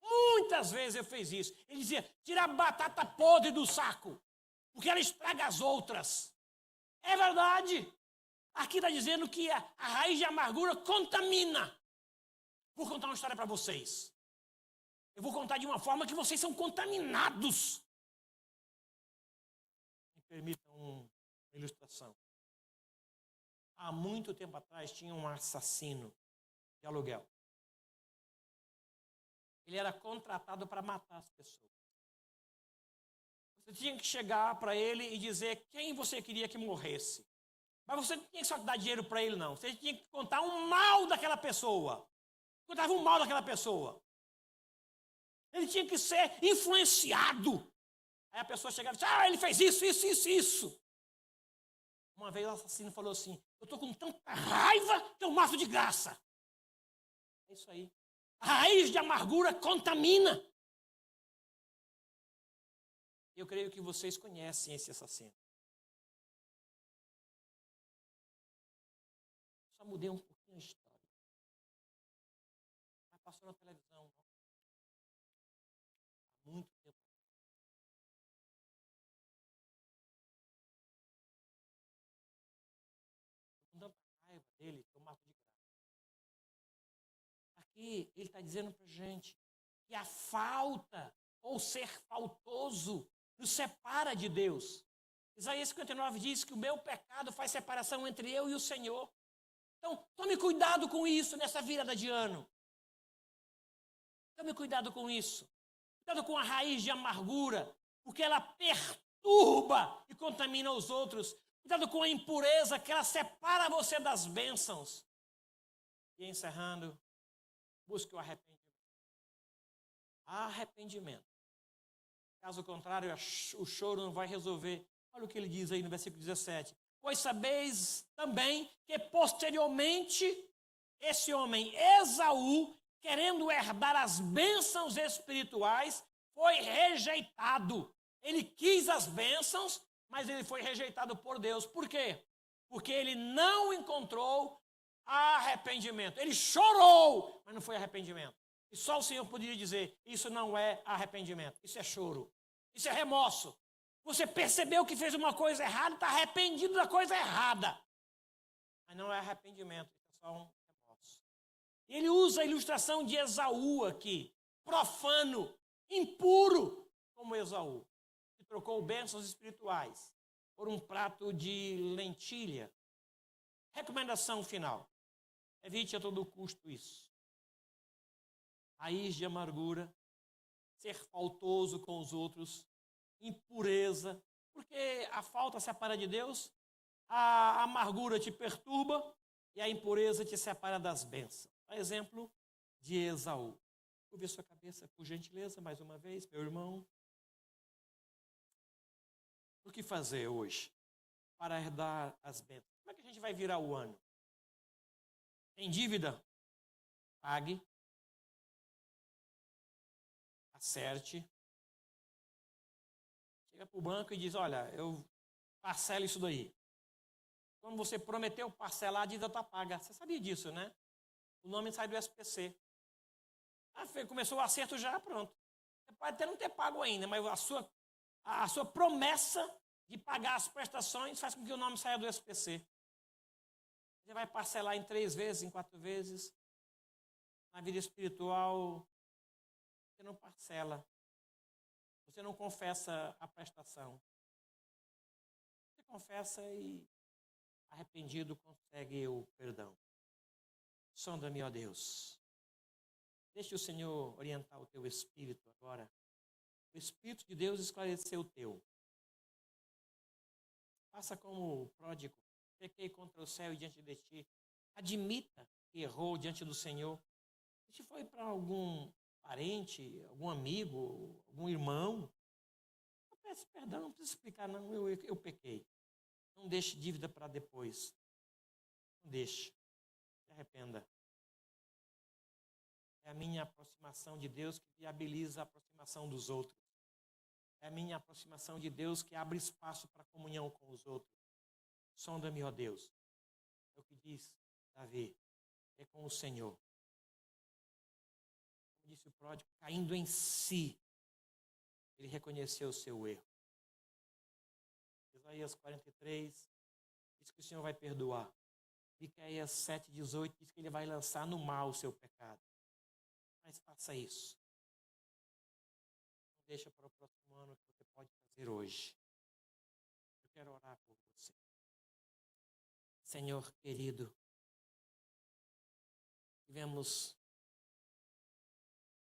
Muitas vezes eu fiz isso. Ele dizia: tira a batata podre do saco, porque ela estraga as outras. É verdade. Aqui está dizendo que a raiz de amargura contamina. Vou contar uma história para vocês. Eu vou contar de uma forma que vocês são contaminados. Me permitam uma ilustração. Há muito tempo atrás tinha um assassino de aluguel. Ele era contratado para matar as pessoas. Você tinha que chegar para ele e dizer quem você queria que morresse. Mas você não tinha que só dar dinheiro para ele, não. Você tinha que contar um mal daquela pessoa. Contava um mal daquela pessoa. Ele tinha que ser influenciado. Aí a pessoa chegava e disse: ele fez isso. Uma vez o assassino falou assim: eu estou com tanta raiva que eu mato de graça. É isso aí. A raiz de amargura contamina. Eu creio que vocês conhecem esse assassino. Só mudei um pouquinho a história. Mas passou na televisão há muito tempo. Com tanta raiva dele que eu mato de graça. Aqui ele está dizendo para a gente que a falta ou ser faltoso nos separa de Deus. Isaías 59 diz que o meu pecado faz separação entre eu e o Senhor. Então, tome cuidado com isso nessa virada de ano. Tome cuidado com isso. Cuidado com a raiz de amargura, porque ela perturba e contamina os outros. Cuidado com a impureza, que ela separa você das bênçãos. E encerrando, busque o arrependimento. Arrependimento. Caso contrário, o choro não vai resolver. Olha o que ele diz aí no versículo 17. Pois sabeis também que posteriormente esse homem Esaú, querendo herdar as bênçãos espirituais, foi rejeitado. Ele quis as bênçãos, mas ele foi rejeitado por Deus. Por quê? Porque ele não encontrou arrependimento. Ele chorou, mas não foi arrependimento. E só o Senhor poderia dizer, isso não é arrependimento, isso é choro, isso é remorso. Você percebeu que fez uma coisa errada, está arrependido da coisa errada. Mas não é arrependimento, é só um remorso. E ele usa a ilustração de Esaú aqui, profano, impuro, como Esaú, que trocou bênçãos espirituais por um prato de lentilha. Recomendação final. Evite a todo custo isso. Raiz de amargura, ser faltoso com os outros, impureza, porque a falta separa de Deus, a amargura te perturba e a impureza te separa das bênçãos. A exemplo de Esaú. Curve sua cabeça, por gentileza, mais uma vez, meu irmão. O que fazer hoje para herdar as bênçãos? Como é que a gente vai virar o ano? Tem dívida? Pague. Acerte. Chega para o banco e diz, olha, eu parcelo isso daí. Quando você prometeu parcelar, a dívida está paga. Você sabia disso, né? O nome sai do SPC. Começou o acerto já, pronto. Você pode até não ter pago ainda, mas a sua promessa de pagar as prestações faz com que o nome saia do SPC. Você vai parcelar em 3 vezes, em 4 vezes. Na vida espiritual, você não parcela. Você não confessa a prestação. Você confessa e arrependido consegue o perdão. Sonda-me, ó Deus. Deixe o Senhor orientar o teu espírito agora. O Espírito de Deus esclareceu o teu. Faça como o pródigo. Pequei contra o céu e diante de ti. Admita que errou diante do Senhor. Se foi para algum parente, algum amigo, algum irmão, eu peço perdão, não precisa explicar, não, eu pequei. Não deixe dívida para depois. Não deixe. Se arrependa. É a minha aproximação de Deus que viabiliza a aproximação dos outros. É a minha aproximação de Deus que abre espaço para comunhão com os outros. Sonda-me, ó Deus. É o que diz Davi. É com o Senhor. Como disse o pródigo, caindo em si, ele reconheceu o seu erro. Isaías 43 diz que o Senhor vai perdoar. Miqueias 7,18 diz que ele vai lançar no mar o seu pecado. Mas faça isso. Não deixa para o próximo ano o que você pode fazer hoje. Eu quero orar por você. Senhor querido, tivemos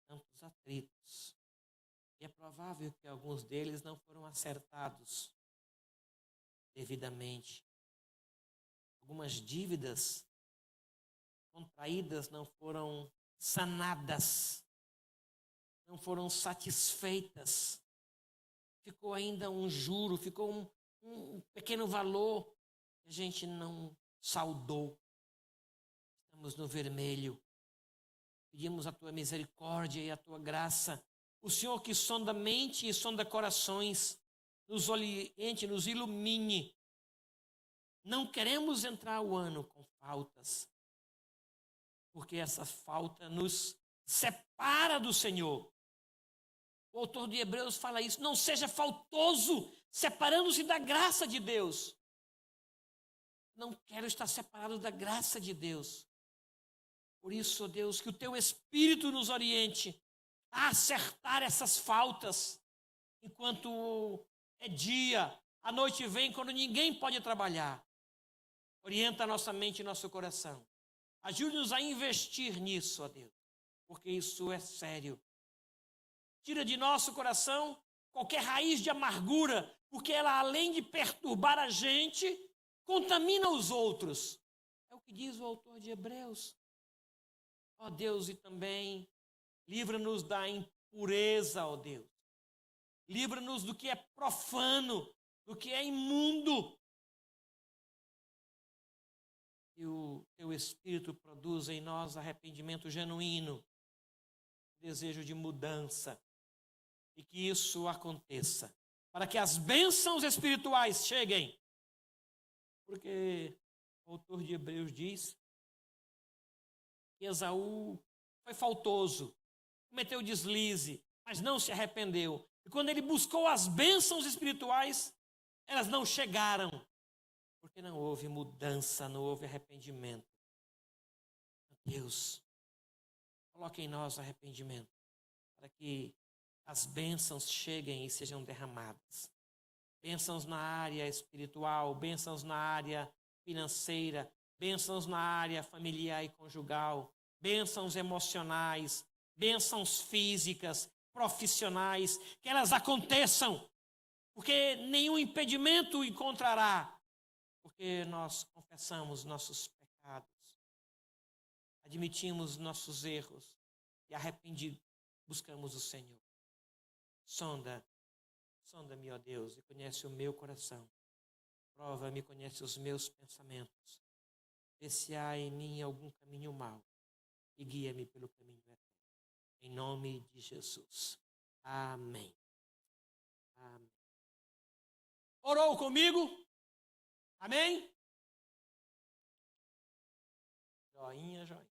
tantos atritos. E é provável que alguns deles não foram acertados devidamente. Algumas dívidas contraídas não foram sanadas, não foram satisfeitas. Ficou ainda um juro, ficou um pequeno valor que a gente não saldou. Estamos no vermelho. Pedimos a tua misericórdia e a tua graça. O Senhor que sonda mente e sonda corações, nos oriente, nos ilumine. Não queremos entrar o ano com faltas, porque essa falta nos separa do Senhor. O autor de Hebreus fala isso, não seja faltoso, separando-se da graça de Deus. Não quero estar separado da graça de Deus. Por isso, ó Deus, que o teu Espírito nos oriente a acertar essas faltas, enquanto é dia, a noite vem quando ninguém pode trabalhar. Orienta a nossa mente e nosso coração. Ajude-nos a investir nisso, ó Deus, porque isso é sério. Tira de nosso coração qualquer raiz de amargura, porque ela, além de perturbar a gente, contamina os outros. É o que diz o autor de Hebreus. Ó Deus, e também livra-nos da impureza, ó Deus. Livra-nos do que é profano, do que é imundo. Que o teu Espírito produza em nós arrependimento genuíno, desejo de mudança, e que isso aconteça, para que as bênçãos espirituais cheguem. Porque o autor de Hebreus diz que Esaú foi faltoso, cometeu deslize, mas não se arrependeu. E quando ele buscou as bênçãos espirituais, elas não chegaram, porque não houve mudança, não houve arrependimento. Deus, coloque em nós arrependimento, para que as bênçãos cheguem e sejam derramadas. Bênçãos na área espiritual, bênçãos na área financeira, bênçãos na área familiar e conjugal, bênçãos emocionais, bênçãos físicas, profissionais, que elas aconteçam, porque nenhum impedimento encontrará, porque nós confessamos nossos pecados, admitimos nossos erros e arrependidos buscamos o Senhor. Sonda-me, ó Deus, e conhece o meu coração. Prova-me, conhece os meus pensamentos. Vê se há em mim algum caminho mau e guia-me pelo caminho eterno. Em nome de Jesus. Amém. Amém. Orou comigo? Amém? Joinha, joinha.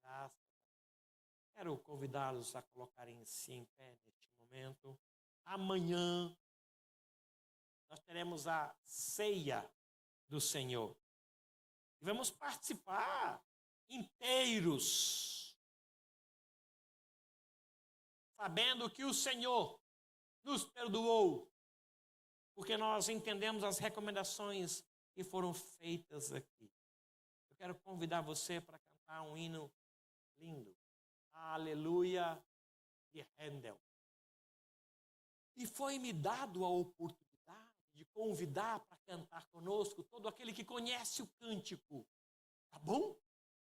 Graças. Quero convidá-los a colocarem-se em pé neste momento. Amanhã nós teremos a ceia do Senhor. E vamos participar inteiros, sabendo que o Senhor nos perdoou, porque nós entendemos as recomendações que foram feitas aqui. Eu quero convidar você para cantar um hino lindo. Aleluia de Handel. E foi-me dado a oportunidade de convidar para cantar conosco todo aquele que conhece o cântico. Tá bom?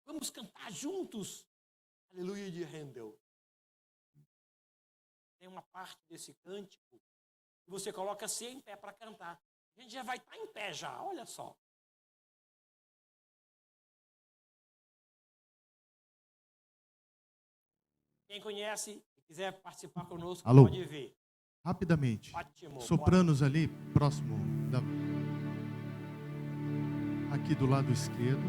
Vamos cantar juntos. Aleluia de Handel. Tem uma parte desse cântico que você coloca-se em pé para cantar. A gente já vai estar em pé já, olha só. Quem conhece e quiser participar conosco, Alô? pode vir. Rapidamente. Ótimo. Sopranos ali, próximo aqui do lado esquerdo.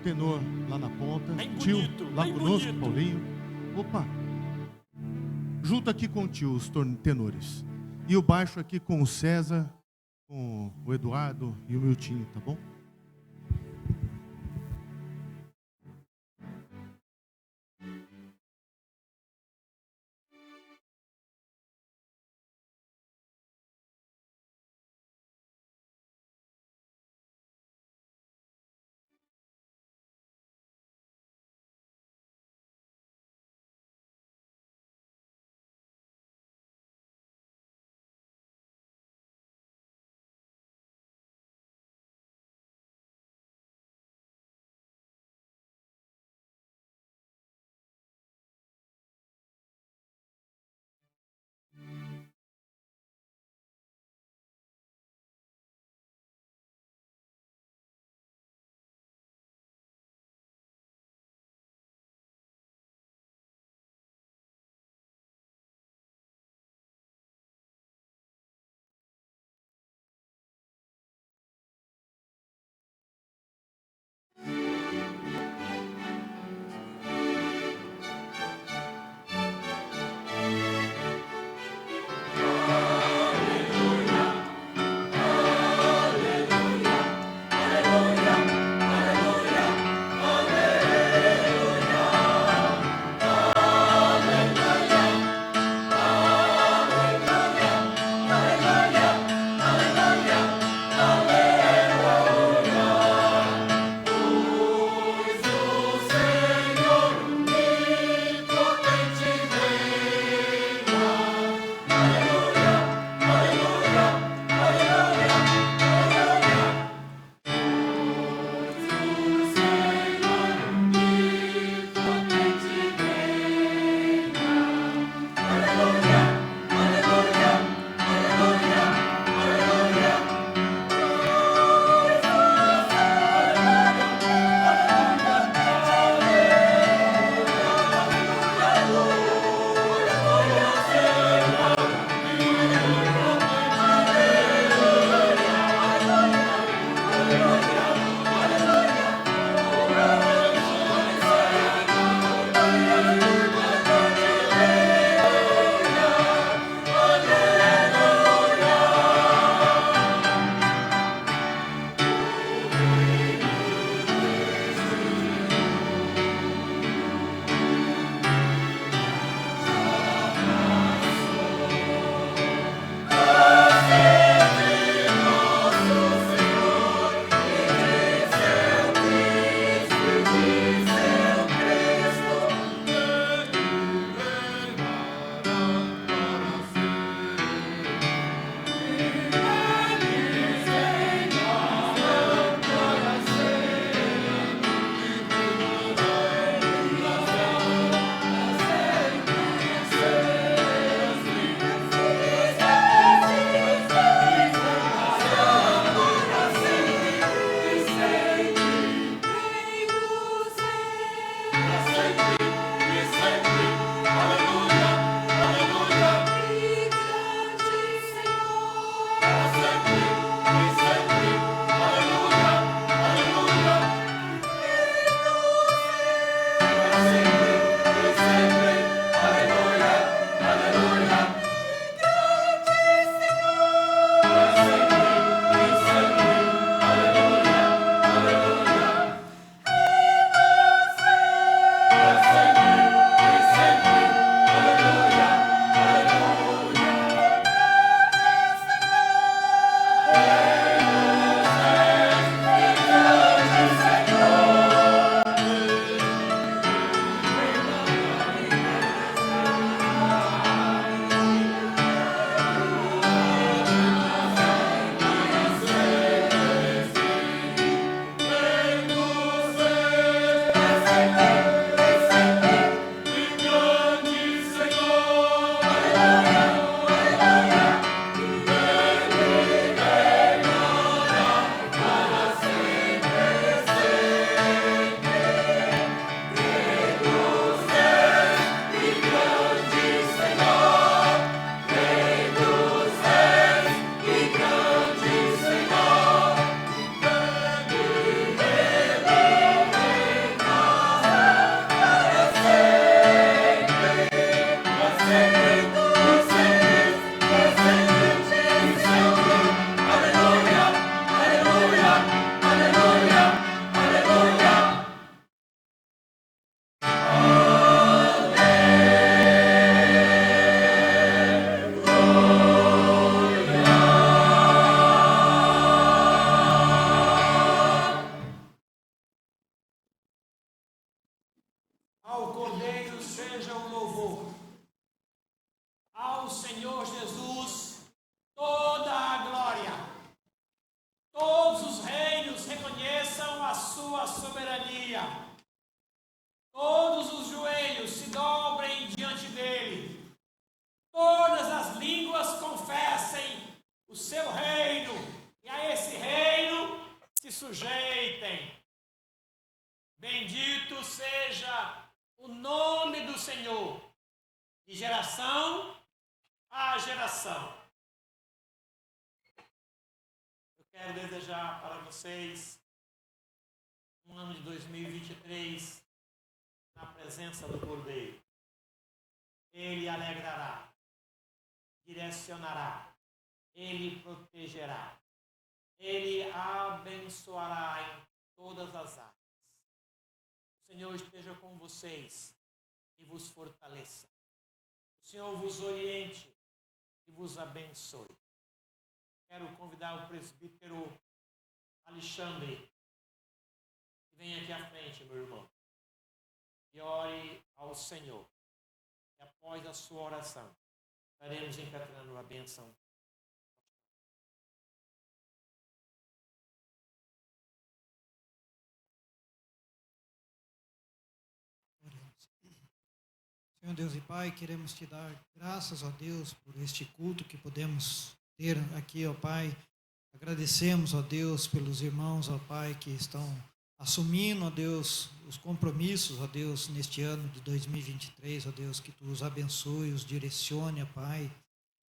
Tenor lá na ponta. Bem Tio bonito, lá bem conosco, bonito. Paulinho. Opa! Junto aqui com o tio, os tenores. E o baixo aqui com o César, com o Eduardo e o Miltinho, tá bom? seja o nome do Senhor, de geração a geração. Eu quero desejar para vocês um ano de 2023 na presença do Cordeiro. Ele alegrará, direcionará, Ele protegerá, Ele abençoará em todas as áreas. O Senhor esteja com vocês e vos fortaleça. O Senhor vos oriente e vos abençoe. Quero convidar o presbítero Alexandre, que vem aqui à frente, meu irmão, e ore ao Senhor. E após a sua oração, estaremos impetrando a bênção. Senhor Deus e Pai, queremos te dar graças, ó Deus, por este culto que podemos ter aqui, ó Pai. Agradecemos, ó Deus, pelos irmãos, ó Pai, que estão assumindo, ó Deus, os compromissos, ó Deus, neste ano de 2023, ó Deus, que Tu os abençoe, os direcione, ó Pai.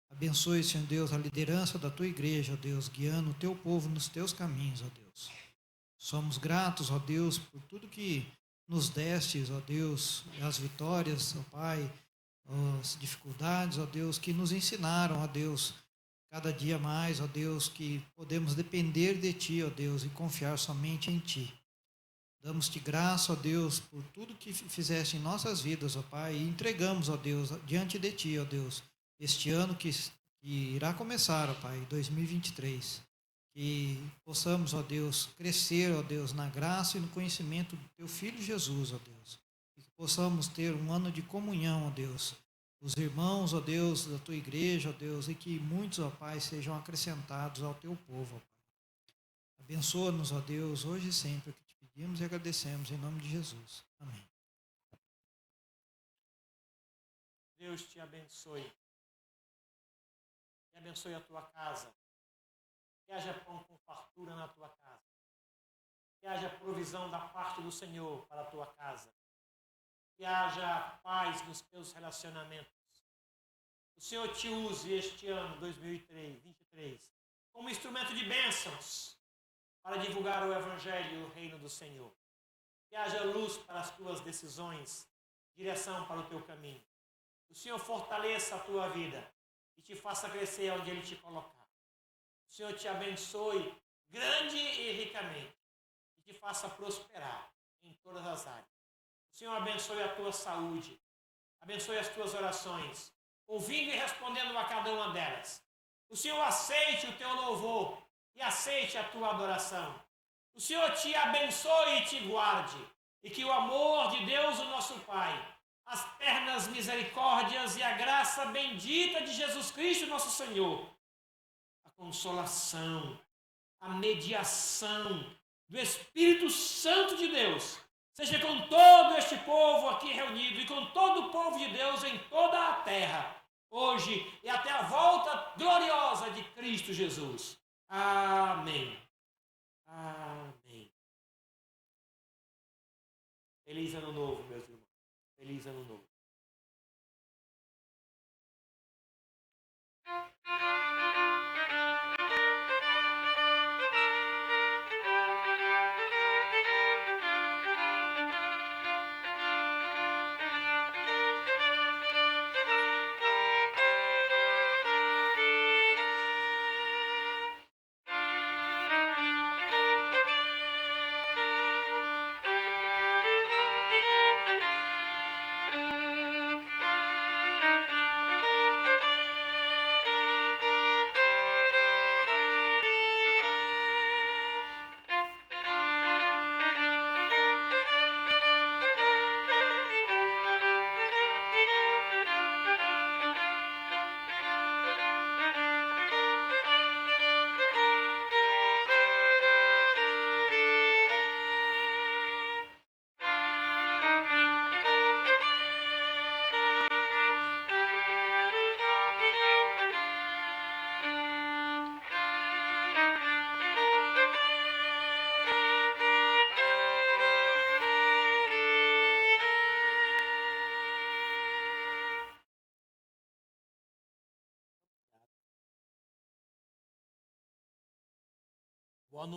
Abençoe, Senhor Deus, a liderança da Tua igreja, ó Deus, guiando o Teu povo nos Teus caminhos, ó Deus. Somos gratos, ó Deus, por tudo que nos destes, ó Deus, as vitórias, ó Pai, as dificuldades, ó Deus, que nos ensinaram, ó Deus, cada dia mais, ó Deus, que podemos depender de Ti, ó Deus, e confiar somente em Ti. Damos-te graça, ó Deus, por tudo que fizeste em nossas vidas, ó Pai, e entregamos, ó Deus, diante de Ti, ó Deus, este ano que irá começar, ó Pai, 2023. Que possamos, ó Deus, crescer, ó Deus, na graça e no conhecimento do Teu Filho Jesus, ó Deus. E que possamos ter um ano de comunhão, ó Deus, os irmãos, ó Deus, da Tua igreja, ó Deus, e que muitos, ó Pai, sejam acrescentados ao Teu povo, ó Pai. Abençoa-nos, ó Deus, hoje e sempre, que te pedimos e agradecemos, em nome de Jesus. Amém. Deus te abençoe. E abençoe a tua casa. Que haja pão com fartura na tua casa. Que haja provisão da parte do Senhor para a tua casa. Que haja paz nos teus relacionamentos. O Senhor te use este ano, 2023, como instrumento de bênçãos para divulgar o Evangelho e o reino do Senhor. Que haja luz para as tuas decisões, direção para o teu caminho. O Senhor fortaleça a tua vida e te faça crescer onde Ele te colocar. O Senhor te abençoe grande e ricamente e te faça prosperar em todas as áreas. O Senhor abençoe a tua saúde, abençoe as tuas orações, ouvindo e respondendo a cada uma delas. O Senhor aceite o teu louvor e aceite a tua adoração. O Senhor te abençoe e te guarde, e que o amor de Deus, o nosso Pai, as ternas misericórdias e a graça bendita de Jesus Cristo, nosso Senhor, consolação, a mediação do Espírito Santo de Deus, seja com todo este povo aqui reunido e com todo o povo de Deus em toda a terra, hoje e até a volta gloriosa de Cristo Jesus. Amém. Amém. Feliz ano novo, meus irmãos. Feliz ano novo.